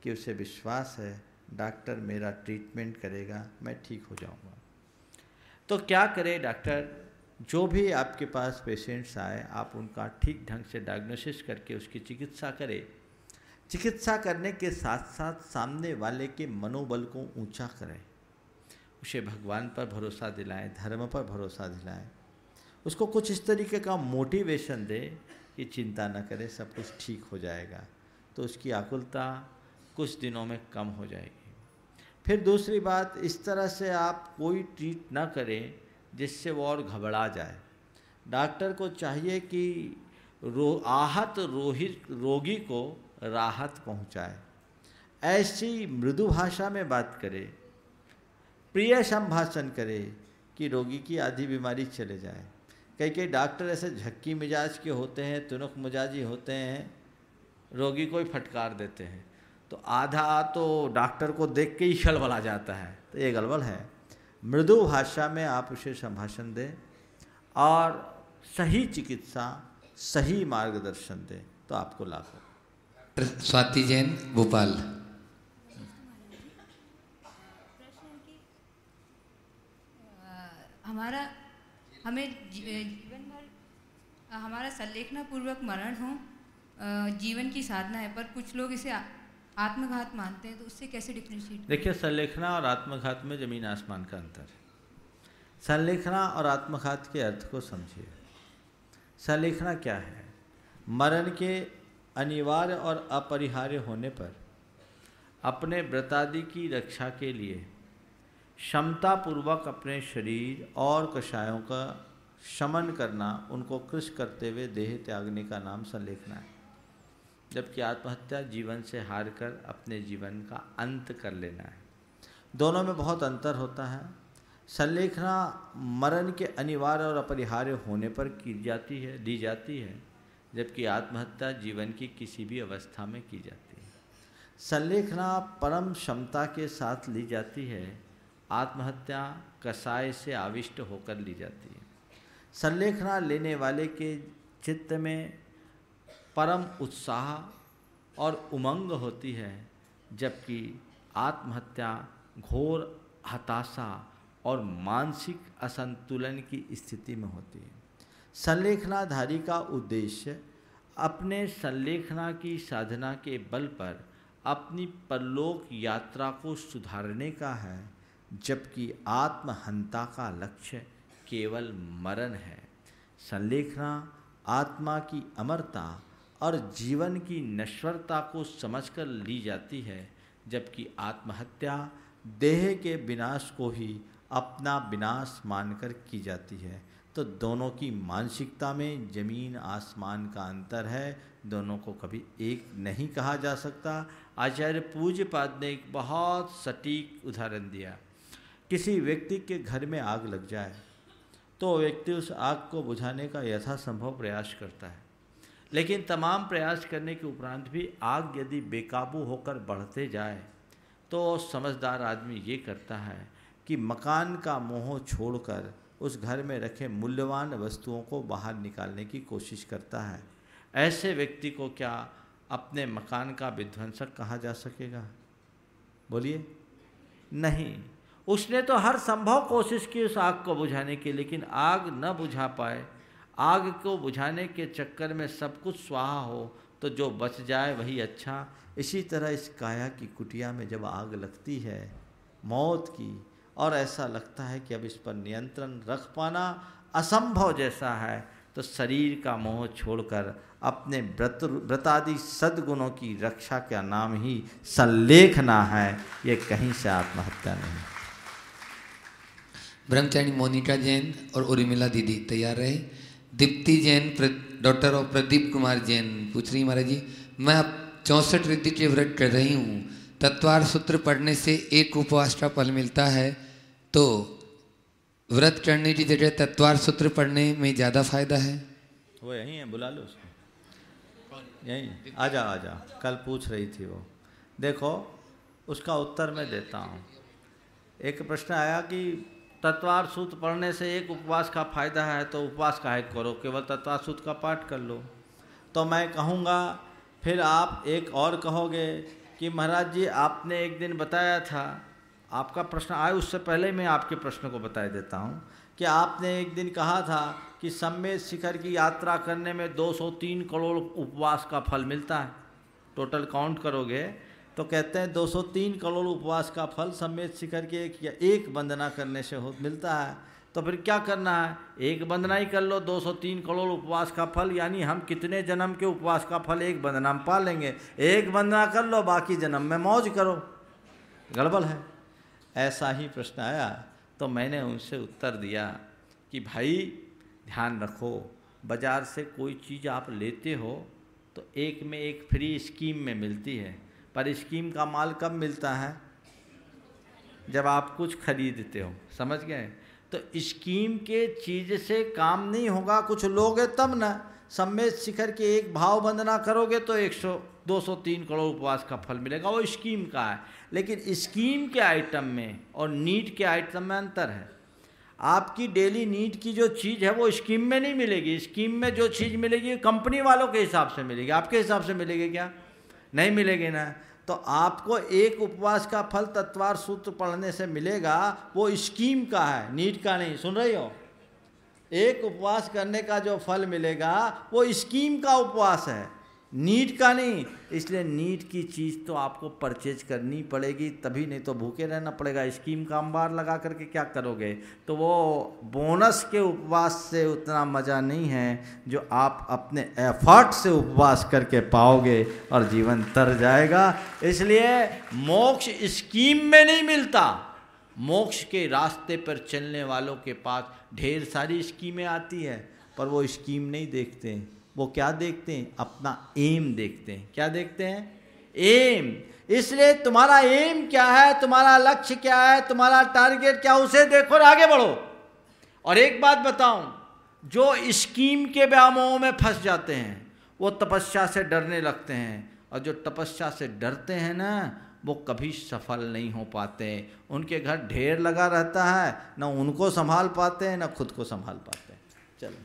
कि उसे विश्वास है डॉक्टर मेरा ट्रीटमेंट करेगा, मैं ठीक हो जाऊंगा। तो क्या करे डॉक्टर, जो भी आपके पास पेशेंट्स आए, आप उनका ठीक ढंग से डायग्नोसिस करके उसकी चिकित्सा करें। चिकित्सा करने के साथ साथ सामने वाले के मनोबल को ऊंचा करें, उसे भगवान पर भरोसा दिलाएं, धर्म पर भरोसा दिलाएं, उसको कुछ इस तरीके का मोटिवेशन दे कि चिंता न करे, सब कुछ ठीक हो जाएगा। तो उसकी आकुलता कुछ दिनों में कम हो जाएगी। फिर दूसरी बात, इस तरह से आप कोई ट्रीट ना करें जिससे वो और घबरा जाए। डॉक्टर को चाहिए कि आहत रोगी को राहत पहुंचाए, ऐसी मृदु भाषा में बात करे, प्रिय संभाषण करे कि रोगी की आधी बीमारी चले जाए। कई डॉक्टर ऐसे झक्की मिजाज के होते हैं, तुनक मिजाजी होते हैं, रोगी को ही फटकार देते हैं, तो आधा तो डॉक्टर को देख के ही खलबला जाता है। तो ये गड़बड़ है। मृदु भाषा में आप उसे संभाषण दें और सही चिकित्सा, सही मार्गदर्शन दें, तो आपको लाभ हो। डॉक्टर स्वाति जैन, भोपाल। हमें जीवन भर हमारा संलेखना पूर्वक मरण हो जीवन की साधना है, पर कुछ लोग इसे आत्मघात मानते हैं, तो उससे कैसे डिफरेंशिएट? देखिए, संलेखना और आत्मघात में ज़मीन आसमान का अंतर है। संलेखना और आत्मघात के अर्थ को समझिए। संलेखना क्या है? मरण के अनिवार्य और अपरिहार्य होने पर अपने व्रतादि की रक्षा के लिए क्षमतापूर्वक अपने शरीर और कषायों का शमन करना, उनको कृश करते हुए देह त्यागने का नाम संलेखना है। जबकि आत्महत्या जीवन से हार कर अपने जीवन का अंत कर लेना है। दोनों में बहुत अंतर होता है। संलेखना मरण के अनिवार्य और अपरिहार्य होने पर ली जाती है, जबकि आत्महत्या जीवन की किसी भी अवस्था में की जाती है। संलेखना परम क्षमता के साथ ली जाती है, आत्महत्या कसाय से आविष्ट होकर ली जाती है। संलेखना लेने वाले के चित्त में परम उत्साह और उमंग होती है, जबकि आत्महत्या घोर हताशा और मानसिक असंतुलन की स्थिति में होती है। संलेखनाधारी का उद्देश्य अपने संलेखना की साधना के बल पर अपनी परलोक यात्रा को सुधारने का है, जबकि आत्महंता का लक्ष्य केवल मरण है। संलेखना आत्मा की अमरता और जीवन की नश्वरता को समझकर ली जाती है, जबकि आत्महत्या देह के विनाश को ही अपना विनाश मानकर की जाती है। तो दोनों की मानसिकता में जमीन आसमान का अंतर है, दोनों को कभी एक नहीं कहा जा सकता। आचार्य पूज्यपाद ने एक बहुत सटीक उदाहरण दिया। किसी व्यक्ति के घर में आग लग जाए तो व्यक्ति उस आग को बुझाने का यथासंभव प्रयास करता है, लेकिन तमाम प्रयास करने के उपरांत भी आग यदि बेकाबू होकर बढ़ते जाए तो समझदार आदमी ये करता है कि मकान का मोह छोड़कर उस घर में रखे मूल्यवान वस्तुओं को बाहर निकालने की कोशिश करता है। ऐसे व्यक्ति को क्या अपने मकान का विध्वंसक कहा जा सकेगा? बोलिए, नहीं। उसने तो हर संभव कोशिश की उस आग को बुझाने की, लेकिन आग न बुझा पाए। आग को बुझाने के चक्कर में सब कुछ स्वाहा हो तो जो बच जाए वही अच्छा। इसी तरह इस काया की कुटिया में जब आग लगती है मौत की, और ऐसा लगता है कि अब इस पर नियंत्रण रख पाना असंभव जैसा है, तो शरीर का मोह छोड़कर अपने व्रतादि सद्गुणों की रक्षा का नाम ही संलेखना है, ये कहीं से आत्महत्या नहीं। ब्रह्मचारी मोनिका जैन और उर्मिला दीदी तैयार रहे। दीप्ति जैन डॉक्टर और प्रदीप कुमार जैन पूछ रही, महाराज जी मैं अब 64 रिद्धि के व्रत कर रही हूँ, तत्वार सूत्र पढ़ने से एक उपवास का फल मिलता है, तो व्रत करने की जगह तत्वार सूत्र पढ़ने में ज़्यादा फायदा है? वो यहीं है, बुला लो उसको, यहीं आजा। कल पूछ रही थी वो। देखो उसका उत्तर मैं देता हूँ। एक प्रश्न आया कि तत्वार सूत्र पढ़ने से एक उपवास का फायदा है, तो उपवास काहे करो, केवल तत्वार सूत्र का पाठ कर लो। तो मैं कहूँगा, फिर आप एक और कहोगे कि महाराज जी आपने एक दिन बताया था, आपका प्रश्न आए उससे पहले मैं आपके प्रश्न को बता देता हूँ कि आपने एक दिन कहा था कि सम्मेद शिखर की यात्रा करने में 203 करोड़ उपवास का फल मिलता है। टोटल काउंट करोगे तो कहते हैं 203 करोड़ उपवास का फल सम्मेद शिखर के एक वंदना करने से मिलता है। तो फिर क्या करना है, एक वंदना ही कर लो, 203 करोड़ उपवास का फल, यानी हम कितने जन्म के उपवास का फल एक वंदना में पा लेंगे। एक वंदना कर लो, बाकी जन्म में मौज करो। गड़बड़ है। ऐसा ही प्रश्न आया तो मैंने उनसे उत्तर दिया कि भाई ध्यान रखो, बाज़ार से कोई चीज़ आप लेते हो तो एक में एक फ्री स्कीम में मिलती है, पर स्कीम का माल कब मिलता है? जब आप कुछ खरीदते हो। समझ गए? तो स्कीम के चीज़ से काम नहीं होगा, कुछ लोगे तब ना। सम्मेद शिखर के एक भाव वंदना करोगे तो 203 करोड़ उपवास का फल मिलेगा, वो स्कीम का है। लेकिन स्कीम के आइटम में और नीड के आइटम में अंतर है। आपकी डेली नीड की जो चीज़ है वो स्कीम में नहीं मिलेगी। स्कीम में जो चीज़ मिलेगी कंपनी वालों के हिसाब से मिलेगी, आपके हिसाब से मिलेगी क्या? नहीं मिलेगी ना। तो आपको एक उपवास का फल तत्वार सूत्र पढ़ने से मिलेगा, वो स्कीम का है, नीट का नहीं। सुन रही हो? एक उपवास करने का जो फल मिलेगा वो स्कीम का उपवास है, नीट का नहीं। इसलिए नीट की चीज़ तो आपको परचेज करनी पड़ेगी, तभी, नहीं तो भूखे रहना पड़ेगा। स्कीम का अंबार लगा करके क्या करोगे? तो वो बोनस के उपवास से उतना मज़ा नहीं है जो आप अपने एफर्ट से उपवास करके पाओगे, और जीवन तर जाएगा। इसलिए मोक्ष स्कीम में नहीं मिलता। मोक्ष के रास्ते पर चलने वालों के पास ढेर सारी स्कीमें आती है, पर वो स्कीम नहीं देखते। वो क्या देखते हैं? अपना एम देखते हैं। क्या देखते हैं? एम। इसलिए तुम्हारा एम क्या है, तुम्हारा लक्ष्य क्या है, तुम्हारा टारगेट क्या, उसे देखो और आगे बढ़ो। और एक बात बताऊं, जो स्कीम के व्यामोह में फंस जाते हैं वो तपस्या से डरने लगते हैं, और जो तपस्या से डरते हैं ना वो कभी सफल नहीं हो पाते। उनके घर ढेर लगा रहता है, ना उनको संभाल पाते हैं ना खुद को संभाल पाते हैं। चलो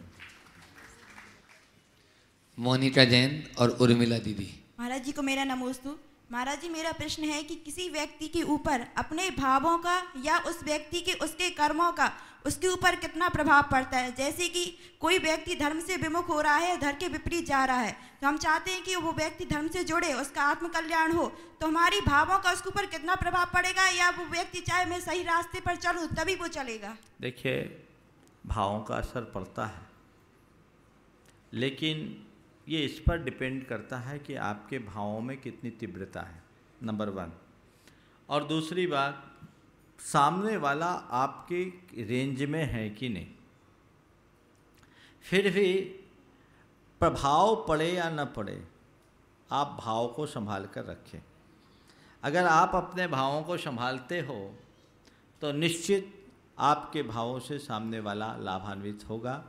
मोनिका जैन और उर्मिला दीदी। महाराज जी को मेरा नमोस्तु। महाराज जी, मेरा प्रश्न है कि किसी व्यक्ति के ऊपर अपने भावों का या उस व्यक्ति के उसके कर्मों का उसके ऊपर कितना प्रभाव पड़ता है। जैसे कि कोई व्यक्ति धर्म से विमुख हो रहा है, धर्म के विपरीत जा रहा है, तो हम चाहते हैं कि वो व्यक्ति धर्म से जुड़े, उसका आत्मकल्याण हो, तो हमारी भावों का उसके ऊपर कितना प्रभाव पड़ेगा, या वो व्यक्ति चाहे मैं सही रास्ते पर चलूँ तभी वो चलेगा। देखिए, भावों का असर पड़ता है, लेकिन ये इस पर डिपेंड करता है कि आपके भावों में कितनी तीव्रता है, नंबर 1। और दूसरी बात, सामने वाला आपके रेंज में है कि नहीं। फिर भी प्रभाव पड़े या न पड़े, आप भाव को संभाल कर रखें। अगर आप अपने भावों को संभालते हो तो निश्चित आपके भावों से सामने वाला लाभान्वित होगा।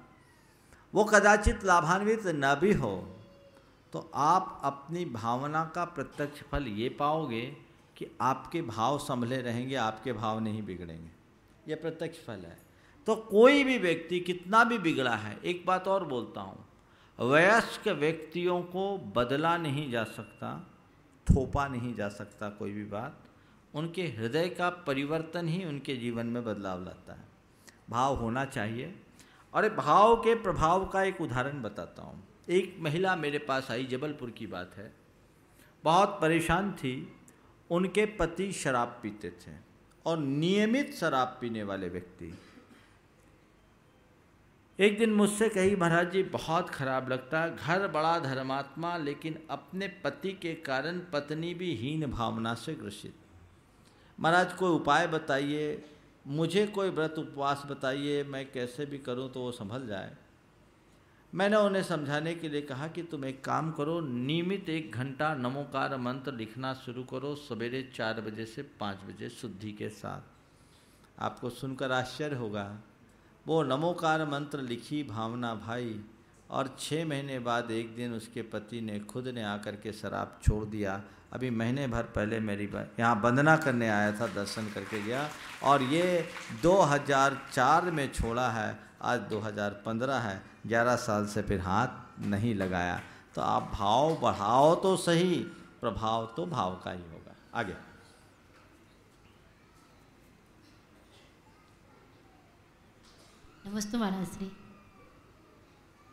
वो कदाचित लाभान्वित न भी हो तो आप अपनी भावना का प्रत्यक्ष फल ये पाओगे कि आपके भाव संभले रहेंगे, आपके भाव नहीं बिगड़ेंगे। यह प्रत्यक्ष फल है। तो कोई भी व्यक्ति कितना भी बिगड़ा है, एक बात और बोलता हूँ, वयस्क व्यक्तियों को बदला नहीं जा सकता, थोपा नहीं जा सकता कोई भी बात। उनके हृदय का परिवर्तन ही उनके जीवन में बदलाव लाता है। भाव होना चाहिए। और भाव के प्रभाव का एक उदाहरण बताता हूँ। एक महिला मेरे पास आई, जबलपुर की बात है, बहुत परेशान थी। उनके पति शराब पीते थे और नियमित शराब पीने वाले व्यक्ति। एक दिन मुझसे कही, महाराज जी बहुत खराब लगता है, घर बड़ा धर्मात्मा लेकिन अपने पति के कारण पत्नी भी हीन भावना से ग्रसित। महाराज कोई उपाय बताइए, मुझे कोई व्रत उपवास बताइए, मैं कैसे भी करूं तो वो संभल जाए। मैंने उन्हें समझाने के लिए कहा कि तुम एक काम करो, नियमित 1 घंटा नमोकार मंत्र लिखना शुरू करो, सवेरे 4 बजे से 5 बजे शुद्धि के साथ। आपको सुनकर आश्चर्य होगा, वो नमोकार मंत्र लिखी भावना भाई, और 6 महीने बाद एक दिन उसके पति ने खुद ने आकर के शराब छोड़ दिया। अभी महीने भर पहले मेरी यहाँ वंदना करने आया था, दर्शन करके गया, और ये 2004 में छोड़ा है, आज 2015 है, 11 साल से फिर हाथ नहीं लगाया। तो आप भाव बढ़ाओ तो सही, प्रभाव तो भाव का ही होगा। आगे। नमस्ते महाराज श्री।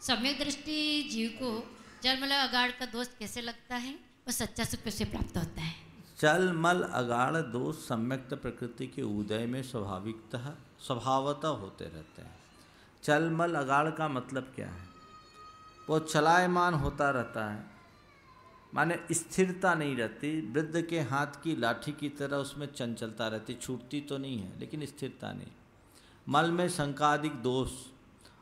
सम्यक दृष्टि जीव को जलमल अगाड़ का दोष कैसे लगता है और सच्चा सुख कैसे प्राप्त होता है? जल मल अगाड़ दोष सम्यक्त प्रकृति के उदय में स्वभावतः होते रहते हैं। चल मल अगाड़ का मतलब क्या है? वो चलायमान होता रहता है, माने स्थिरता नहीं रहती। वृद्ध के हाथ की लाठी की तरह उसमें चंचलता रहती, छूटती तो नहीं है लेकिन स्थिरता नहीं। मल में शंकादिक दोष,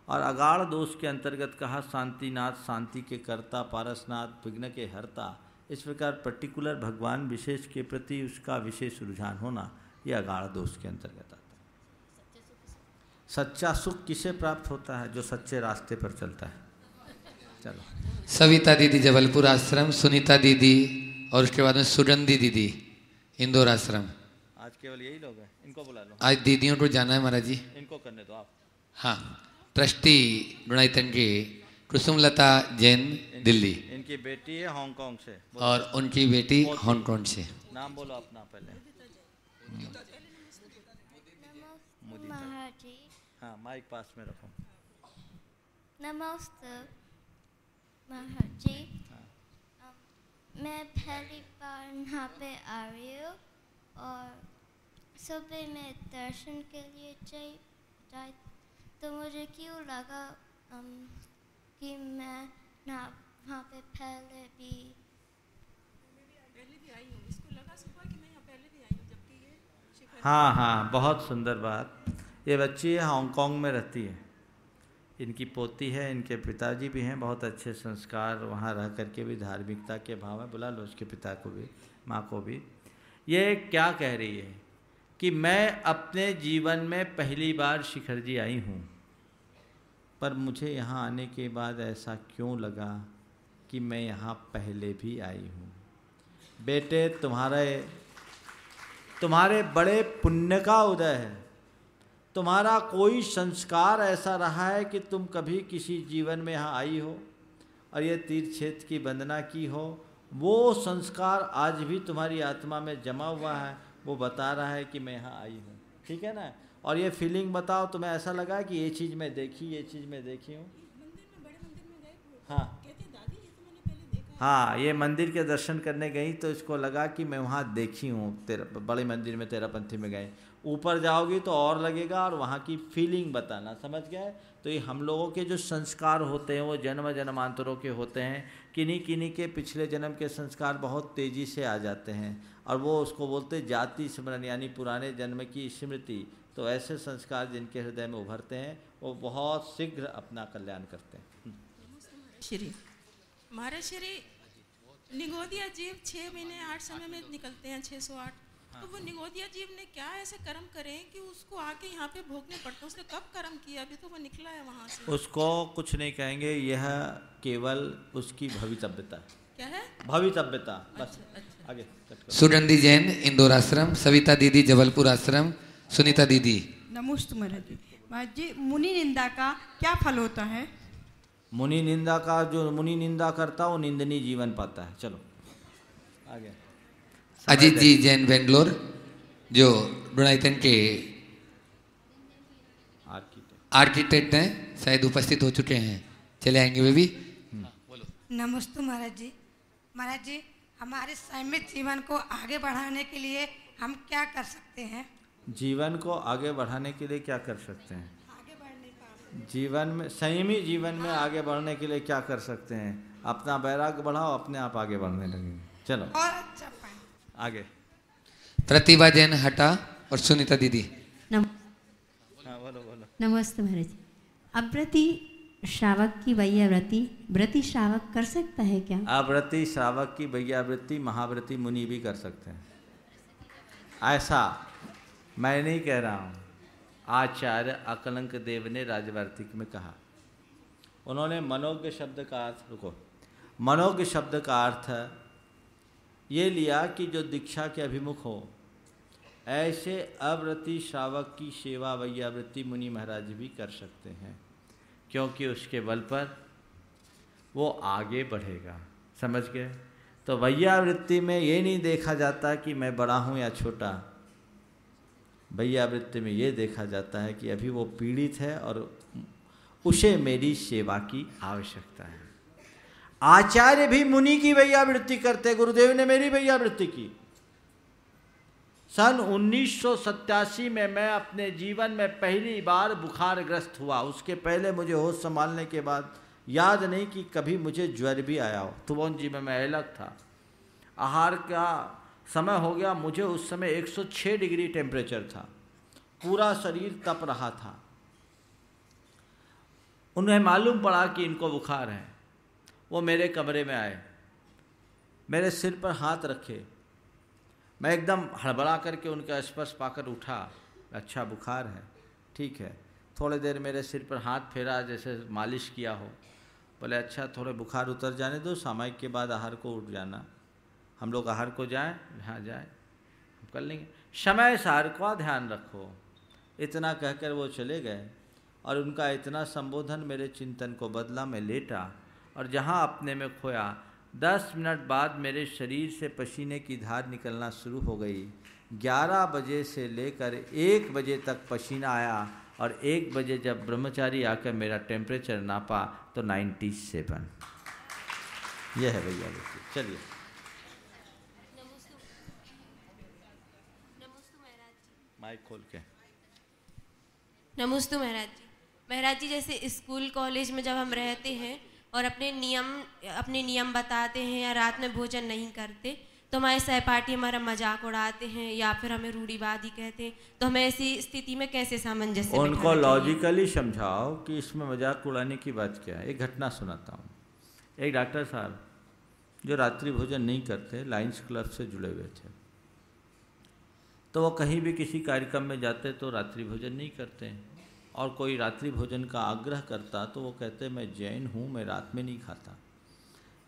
और अगाड़ दोष के अंतर्गत कहा शांतिनाथ, शांति के कर्ता, पारसनाथ, विघ्न के हरता। इस प्रकार पर्टिकुलर भगवान विशेष के प्रति उसका विशेष रुझान होना, यह अगाड़ दोष के अंतर्गत आता है। सच्चा सुख किसे प्राप्त होता है? जो सच्चे रास्ते पर चलता है। चलो। सविता दीदी जबलपुर आश्रम, सुनीता दीदी और उसके बाद में सुगंधी दीदी इंदौर आश्रम। आज केवल यही लोग हैं, इनको बुला लो। आज दीदियों को जाना है महाराज जी। इनको करने दो आप। हाँ, ट्रस्टी गुणायतन की कुसुमलता जैन दिल्ली। इनकी बेटी है हांगकांग से, और उनकी बेटी हांगकांग से। नाम बोलो अपना पहले। महाराज जी। हाँ, माइक पास में रखो। नमस्ते महाराज जी। मैं पहली बार यहाँ पे आ रही हूँ और सुबह में दर्शन के लिए जाए तो मुझे क्यों लगा कि मैं वहाँ पे पहले भी आई हूँ। इसको लगा सुबह कि मैं यहाँ पहले भी आई हूँ, जबकि ये हाँ, बहुत सुंदर बात। ये बच्ची हांगकांग में रहती है। इनकी पोती है, इनके पिताजी भी हैं, बहुत अच्छे संस्कार, वहाँ रह करके भी धार्मिकता के भाव में। बुला लो उसके पिता को भी, माँ को भी। ये क्या कह रही है कि मैं अपने जीवन में पहली बार शिखर जी आई हूँ, पर मुझे यहाँ आने के बाद ऐसा क्यों लगा कि मैं यहाँ पहले भी आई हूँ। बेटे, तुम्हारे बड़े पुण्य का उदय है। तुम्हारा कोई संस्कार ऐसा रहा है कि तुम कभी किसी जीवन में यहाँ आई हो और ये तीर्थ क्षेत्र की वंदना की हो, वो संस्कार आज भी तुम्हारी आत्मा में जमा हुआ है, वो बता रहा है कि मैं यहाँ आई हूँ। ठीक है ना? और ये फीलिंग बताओ, तुम्हें ऐसा लगा कि ये चीज़ मैं देखी, ये चीज़ मैं देखी हूँ? हाँ हाँ, ये मंदिर के दर्शन करने गई तो इसको लगा कि मैं वहाँ देखी हूँ, तेरा बड़े मंदिर में, तेरापंथी में गए। ऊपर जाओगी तो और लगेगा, और वहाँ की फीलिंग बताना, समझ गए? तो ये हम लोगों के जो संस्कार होते हैं वो जन्म जन्मांतरों के होते हैं। किन्हीं किन्हीं के पिछले जन्म के संस्कार बहुत तेज़ी से आ जाते हैं, और वो उसको बोलते जाति स्मरण, यानी पुराने जन्म की स्मृति। तो ऐसे संस्कार जिनके हृदय में उभरते हैं वो बहुत शीघ्र अपना कल्याण करते हैं। श्री महाराज श्री निगोदिया जीव 6 महीने 8 समय में निकलते हैं, 608। तो वो निगोदिया जीव ने क्या ऐसे कर्म करे कि उसको आके यहाँ पे भोगने पड़ते हैं? उसने कब कर्म किया? अभी तो वो निकला है वहाँ से। उसको कुछ नहीं कहेंगे, यह केवल उसकी भवितव्यता। क्या है? भवितव्यता। बस। अच्छा। आगे। सुगंधी जैन इंदौर आश्रम, सविता दीदी जबलपुर आश्रम, सुनीता दीदी। नमस्ते महाराज जी। महाराज जी, मुनि निंदा का क्या फल होता है? मुनि निंदा का, जो मुनि निंदा करता वो निंदनीय जीवन पाता है। चलो आगे। अजीत जी जैन बेंगलोर, जो डोनाइटन के आर्किटेक्ट हैं, शायद उपस्थित हो चुके हैं, चले आएंगे वे भी। नमस्ते महाराज जी। महाराज जी, हमारे संयमित जीवन को आगे बढ़ाने के लिए हम क्या कर सकते हैं? जीवन को आगे बढ़ाने के लिए क्या कर सकते हैं? जीवन में, संयमी जीवन में आगे बढ़ने के लिए क्या कर सकते हैं? अपना वैराग्य बढ़ाओ, अपने आप आगे बढ़ने लगेंगे। चलो और अच्छा आगे। प्रतिभा जैन हटा और सुनीता दीदी। हाँ, बोलो बोलो। नमस्ते महाराज। अव्रती श्रावक की वैयावृत्ति व्रती श्रावक कर सकता है क्या? अव्रती श्रावक की वैयावृत्ति महाव्रती मुनि भी कर सकते हैं। ऐसा मैं नहीं कह रहा हूँ, आचार्य अकलंक देव ने राजवार्तिक में कहा। उन्होंने मनोज्ञ शब्द का अर्थ, रुको, मनोज्ञ शब्द का अर्थ ये लिया कि जो दीक्षा के अभिमुख हो, ऐसे अव्रती श्रावक की सेवा वैयावृत्ति मुनि महाराज भी कर सकते हैं, क्योंकि उसके बल पर वो आगे बढ़ेगा। समझ गए? तो वैयावृत्ति में ये नहीं देखा जाता कि मैं बड़ा हूँ या छोटा, वैयावृत्ति में ये देखा जाता है कि अभी वो पीड़ित है और उसे मेरी सेवा की आवश्यकता है। आचार्य भी मुनि की वैयावृत्ति करते। गुरुदेव ने मेरी वैयावृत्ति की। सन 1987 में मैं अपने जीवन में पहली बार बुखारग्रस्त हुआ। उसके पहले मुझे होश संभालने के बाद याद नहीं कि कभी मुझे ज्वर भी आया हो। तुबोन जी में मैं अलग था। आहार का समय हो गया, मुझे उस समय 106 डिग्री टेम्परेचर था, पूरा शरीर तप रहा था। उन्हें मालूम पड़ा कि इनको बुखार है। वो मेरे कमरे में आए, मेरे सिर पर हाथ रखे। मैं एकदम हड़बड़ा करके उनका स्पर्श पाकर उठा। अच्छा बुखार है, ठीक है। थोड़ी देर मेरे सिर पर हाथ फेरा, जैसे मालिश किया हो। बोले अच्छा थोड़े बुखार उतर जाने दो, सामयिक के बाद आहार को उठ जाना। हम लोग आहार को जाएं, हाँ जाएं, हम कर लेंगे। समय सार का ध्यान रखो। इतना कहकर वो चले गए और उनका इतना संबोधन मेरे चिंतन को बदला। मैं लेटा और जहाँ अपने में खोया, 10 मिनट बाद मेरे शरीर से पसीने की धार निकलना शुरू हो गई। 11 बजे से लेकर 1 बजे तक पसीना आया और 1 बजे जब ब्रह्मचारी आकर मेरा टेम्परेचर नापा तो 97। यह है भैया। चलिए माइक खोल के। नमस्ते महाराज जी। महाराज जी, जैसे स्कूल कॉलेज में जब हम रहते हैं और अपने नियम बताते हैं या रात में भोजन नहीं करते, तो हमारे सहपाठी हमारा मजाक उड़ाते हैं या फिर हमें रूढ़िवादी कहते हैं, तो हमें ऐसी स्थिति में कैसे सामंजस्य उनको लॉजिकली समझाओ कि इसमें मजाक उड़ाने की बात क्या है। एक घटना सुनाता हूँ। एक डॉक्टर साहब जो रात्रि भोजन नहीं करते, लायंस क्लब से जुड़े हुए थे, तो वो कहीं भी किसी कार्यक्रम में जाते तो रात्रि भोजन नहीं करते, और कोई रात्रि भोजन का आग्रह करता तो वो कहते मैं जैन हूँ, मैं रात में नहीं खाता।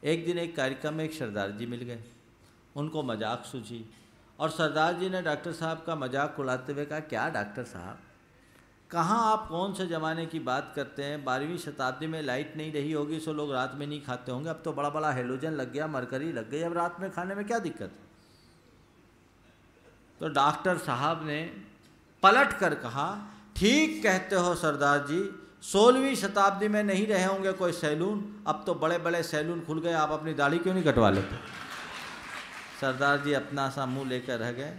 एक दिन एक कार्यक्रम में एक सरदार जी मिल गए, उनको मजाक सूझी और सरदार जी ने डॉक्टर साहब का मजाक उड़ाते हुए कहा, क्या डॉक्टर साहब, कहाँ आप कौन से ज़माने की बात करते हैं? 12वीं शताब्दी में लाइट नहीं रही होगी सो लोग रात में नहीं खाते होंगे, अब तो बड़ा बड़ा हेलोजन लग गया, मरकरी लग गई, अब रात में खाने में क्या दिक्कत है? तो डॉक्टर साहब ने पलट कर कहा, ठीक कहते हो सरदार जी, 16वीं शताब्दी में नहीं रहे होंगे कोई सैलून, अब तो बड़े बड़े सैलून खुल गए, आप अपनी दाढ़ी क्यों नहीं कटवा लेते? सरदार जी अपना सा मुंह लेकर रह गए।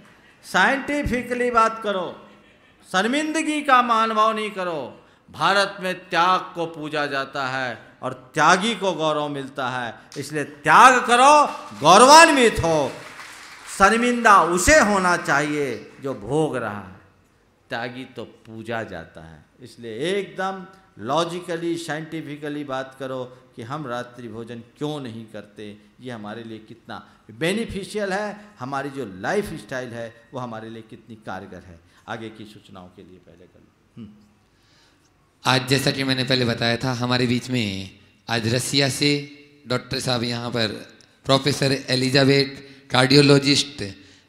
साइंटिफिकली बात करो, शर्मिंदगी का मानभाव नहीं करो। भारत में त्याग को पूजा जाता है और त्यागी को गौरव मिलता है, इसलिए त्याग करो, गौरवान्वित हो। शर्मिंदा उसे होना चाहिए जो भोग रहा है, त्यागी तो पूजा जाता है। इसलिए एकदम लॉजिकली साइंटिफिकली बात करो कि हम रात्रि भोजन क्यों नहीं करते, ये हमारे लिए कितना बेनिफिशियल है, हमारी जो लाइफ स्टाइल है वो हमारे लिए कितनी कारगर है। आगे की सूचनाओं के लिए पहले कर आज जैसा कि मैंने पहले बताया था, हमारे बीच में आज रसिया से डॉक्टर साहब यहाँ पर प्रोफेसर एलिजाबेथ कार्डियोलॉजिस्ट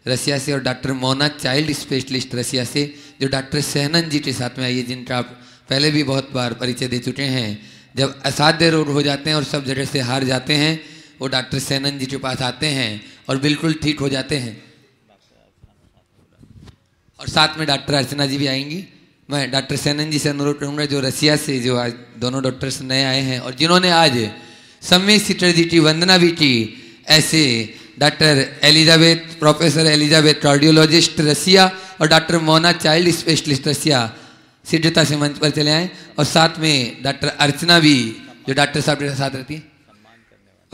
रसिया से, और डॉक्टर मोना चाइल्ड स्पेशलिस्ट रसिया से, जो डॉक्टर सहनन जी के साथ में आई है, जिनका आप पहले भी बहुत बार परिचय दे चुके हैं। जब असाध्य रोग हो जाते हैं और सब जगह से हार जाते हैं, वो डॉक्टर सहनन जी के पास आते हैं और बिल्कुल ठीक हो जाते हैं। और साथ में डॉक्टर अर्चना जी भी आएंगी। मैं डॉक्टर सहनन जी से अनुरोध करूँगा, जो रसिया से जो आज दोनों डॉक्टर्स नए आए हैं और जिन्होंने आज सम्मेद सीटर जी की वंदना भी की, ऐसे doctor Elizabeth, professor Elizabeth cardiologist Russia और doctor Mona child specialist Russia शीघ्रता से मंच पर चले आए। और साथ में डॉक्टर अर्चना भी, जो डॉक्टर साहब के साथ रहती है।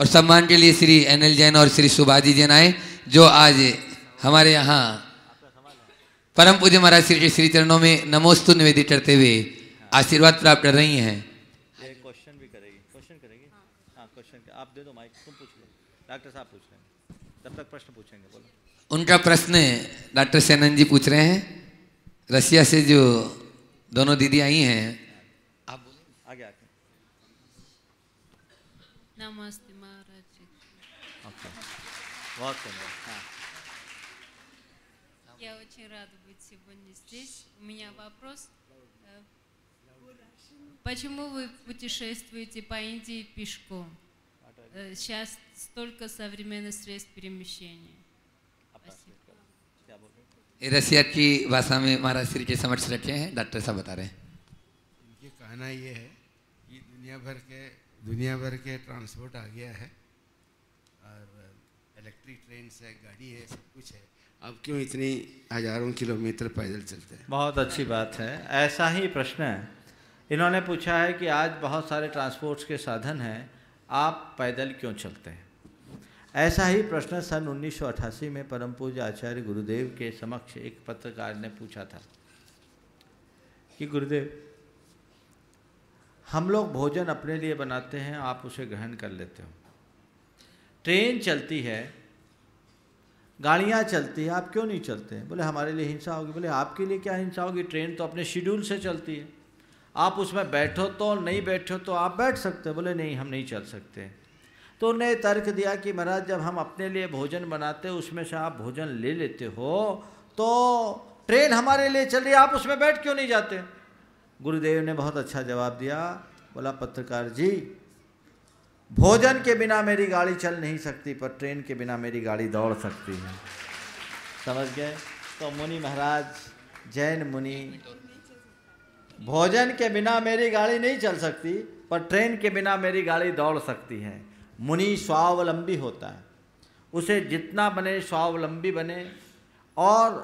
और सम्मान के लिए श्री NL जैन और श्री सुभाजी जैन आए, जो आज हमारे यहाँ परम पूज्य महाराज श्री के श्री चरणों में नमोस्तु निवेदित करते हुए आशीर्वाद प्राप्त कर रही हैं। क्वेश्चन भी करेगी, क्वेश्चन करेगी। हाँ, क्वेश्चन आप दे दो माइक, तुम पूछ लो, डॉक्टर साहब पूछ रहे हैं, तब तक प्रश्न पूछेंगे, बोलो। उनका प्रश्न डॉक्टर सहनन जी पूछ रहे हैं। रसिया से जो दोनों दीदी आई हैं, आप बोलो आगे आके। नमस्ते महाराज जी। बहुत सुंदर। हाँ। Я очень рада быть сегодня здесь. У меня вопрос. Почему вы путешествуете по Индии пешком? Сейчас столько современных средств перемещения. रसिया की भाषा में महाराज श्री के समक्ष रखे हैं, डॉक्टर साहब बता रहे हैं। इनके कहना ये है कि दुनिया भर के ट्रांसपोर्ट आ गया है और इलेक्ट्रिक ट्रेन से गाड़ी है, सब कुछ है, अब क्यों इतनी हजारों किलोमीटर पैदल चलते हैं? बहुत अच्छी बात है। ऐसा ही प्रश्न है इन्होंने पूछा है कि आज बहुत सारे ट्रांसपोर्ट्स के साधन हैं, आप पैदल क्यों चलते हैं? ऐसा ही प्रश्न सन 1988 में परम पूज्य आचार्य गुरुदेव के समक्ष एक पत्रकार ने पूछा था कि गुरुदेव, हम लोग भोजन अपने लिए बनाते हैं, आप उसे ग्रहण कर लेते हो, ट्रेन चलती है, गाड़ियाँ चलती है, आप क्यों नहीं चलते हैं? बोले हमारे लिए हिंसा होगी। बोले आपके लिए क्या हिंसा होगी? ट्रेन तो अपने शेड्यूल से चलती है, आप उसमें बैठो तो नहीं बैठो तो आप बैठ सकते हो। बोले नहीं, हम नहीं चल सकते। तो उन्होंने तर्क दिया कि महाराज जब हम अपने लिए भोजन बनाते उसमें से आप भोजन ले लेते हो तो ट्रेन हमारे लिए चल रही है, आप उसमें बैठ क्यों नहीं जाते? गुरुदेव ने बहुत अच्छा जवाब दिया। बोला पत्रकार जी, भोजन के बिना मेरी गाड़ी चल नहीं सकती, पर ट्रेन के बिना मेरी गाड़ी दौड़ सकती है। समझ गए? तो मुनि महाराज, जैन मुनि, भोजन के बिना मेरी गाड़ी नहीं चल सकती, पर ट्रेन के बिना मेरी गाड़ी दौड़ सकती है। मुनि स्वावलंबी होता है, उसे जितना बने स्वावलंबी बने और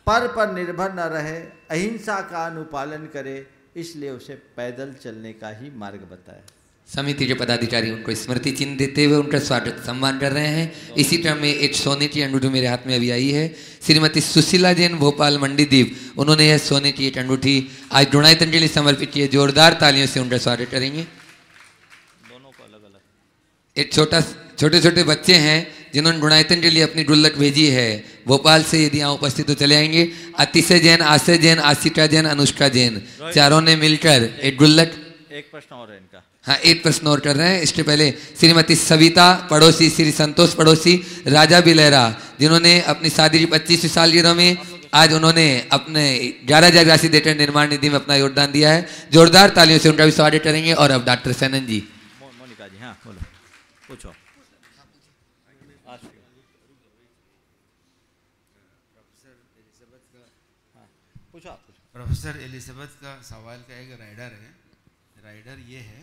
पर निर्भर न रहे, अहिंसा का अनुपालन करे, इसलिए उसे पैदल चलने का ही मार्ग बताया। समिति के पदाधिकारी उनको स्मृति चिन्ह देते हुए उनका स्वागत सम्मान कर रहे हैं। इसी क्रम में एक सोने की अंगूठी मेरे हाथ में अभी आई है। श्रीमती सुशीला जैन भोपाल मंडीदीप, उन्होंने यह सोने की एक अंगूठी आज गुणायतन के लिए समर्पित की है। जोरदार तालियों से उनका स्वागत करेंगे। दोनों को अलग अलग। एक छोटे छोटे बच्चे हैं जिन्होंने गुणायतन के लिए अपनी गुल्लक भेजी है भोपाल से, यदि यहाँ उपस्थित हो चले आएंगे। अतिशय जैन, आशय जैन, आशिका जैन, अनुष्का जैन, चारों ने मिलकर एक गुल्लक। एक प्रश्न और है इनका। हाँ, एक प्रश्न और कर रहे हैं। इसके पहले श्रीमती सविता पड़ोसी, श्री संतोष पड़ोसी, राजा बिलेरा, जिन्होंने अपनी शादी की 25वीं सालगिरह में आज उन्होंने अपने 11,000 राशि देकर निर्माण निधि में अपना योगदान दिया है। जोरदार तालियों से उनका भी स्वागत करेंगे। और अब डॉक्टर सैनन जी। मोनिका जी, हाँ बोलो, पूछो। प्रोफेसर एलिजाबेथ का सवाल का एक राइडर ये है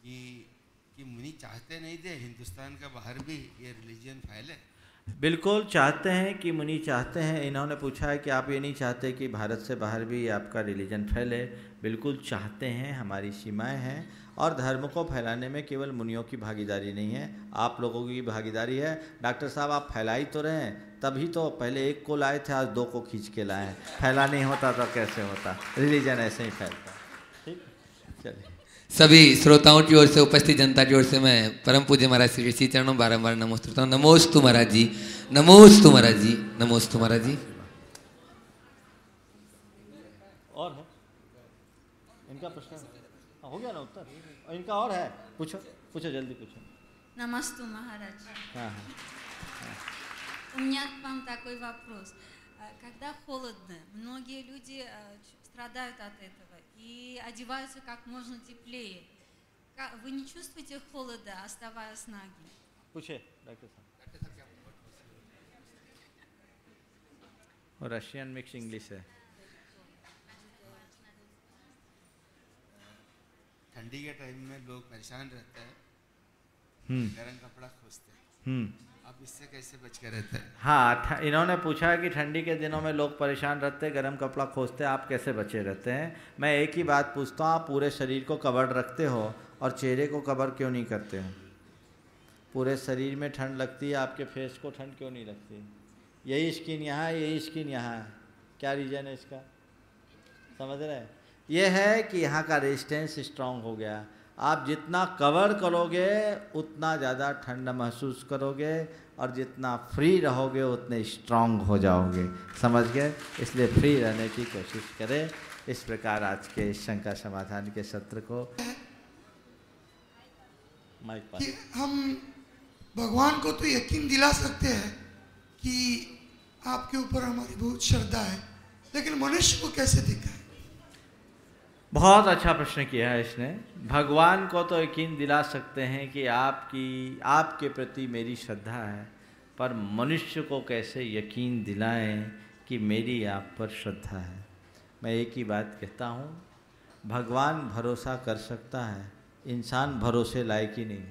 कि मुनि चाहते नहीं थे हिंदुस्तान का बाहर भी ये रिलीजन फैले। बिल्कुल चाहते हैं कि मुनि चाहते हैं। इन्होंने पूछा है कि आप ये नहीं चाहते कि भारत से बाहर भी आपका रिलीजन फैले। बिल्कुल चाहते हैं, हमारी सीमाएं हैं। और धर्म को फैलाने में केवल मुनियों की भागीदारी नहीं है, आप लोगों की भागीदारी है। डॉक्टर साहब, आप फैला ही तो रहे हैं, तभी तो पहले एक को लाए थे, आज 2 को खींच के लाए हैं। फैला नहीं होता तो कैसे होता, रिलीजन ऐसे ही फैलता। ठीक, चलिए। सभी श्रोताओं की ओर से, उपस्थित जनता की ओर से मैं परम पूज्य महाराज श्री श्री चरणों बारंबार नमोस्तुता हूँ। नमोस्तु महाराज जी, नमोस्तु महाराज जी, नमोस्तु महाराज जी। और है इनका प्रश्न हो गया ना उत्तर? इनका और है, पूछो पूछो, जल्दी पूछो। Намасту, Махарадж. У меня к вам такой вопрос. Когда холодно, многие люди страдают от этого и одеваются как можно теплее. Вы не чувствуете холода, оставаясь наги? पूछे डॉक्टर साहब। और रशियन मिक्स इंग्लिश है। ठंडी के टाइम में लोग परेशान रहते हैं, गर्म कपड़ा खोजते हैं, आप इससे कैसे बच के रहते हैं? हाँ, इन्होंने पूछा है कि ठंडी के दिनों में लोग परेशान रहते हैं, गर्म कपड़ा खोजते हैं, आप कैसे बचे रहते हैं। मैं एक ही बात पूछता हूँ, आप पूरे शरीर को कवर रखते हो और चेहरे को कवर क्यों नहीं करते हो? पूरे शरीर में ठंड लगती है, आपके फेस को ठंड क्यों नहीं लगती? यही स्किन यहाँ है, यही स्किन यहाँ है, क्या रीज़न है इसका? समझ रहे हैं? ये है कि यहाँ का रेजिस्टेंस स्ट्रांग हो गया। आप जितना कवर करोगे उतना ज़्यादा ठंड महसूस करोगे, और जितना फ्री रहोगे उतने स्ट्रांग हो जाओगे। समझ गए? इसलिए फ्री रहने की कोशिश करें। इस प्रकार आज के शंका समाधान के सत्र को माइक पर हम भगवान को तो यकीन दिला सकते हैं कि आपके ऊपर हमारी बहुत श्रद्धा है, लेकिन मनुष्य को कैसे दिखाए? बहुत अच्छा प्रश्न किया है इसने। भगवान को तो यकीन दिला सकते हैं कि आपके प्रति मेरी श्रद्धा है, पर मनुष्य को कैसे यकीन दिलाएं कि मेरी आप पर श्रद्धा है? मैं एक ही बात कहता हूँ, भगवान भरोसा कर सकता है, इंसान भरोसे लायक ही नहीं।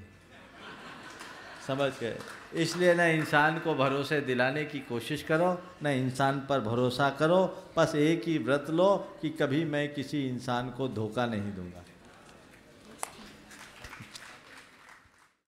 समझ गए? इसलिए न इंसान को भरोसे दिलाने की कोशिश करो, न इंसान पर भरोसा करो। बस एक ही व्रत लो कि कभी मैं किसी इंसान को धोखा नहीं दूंगा।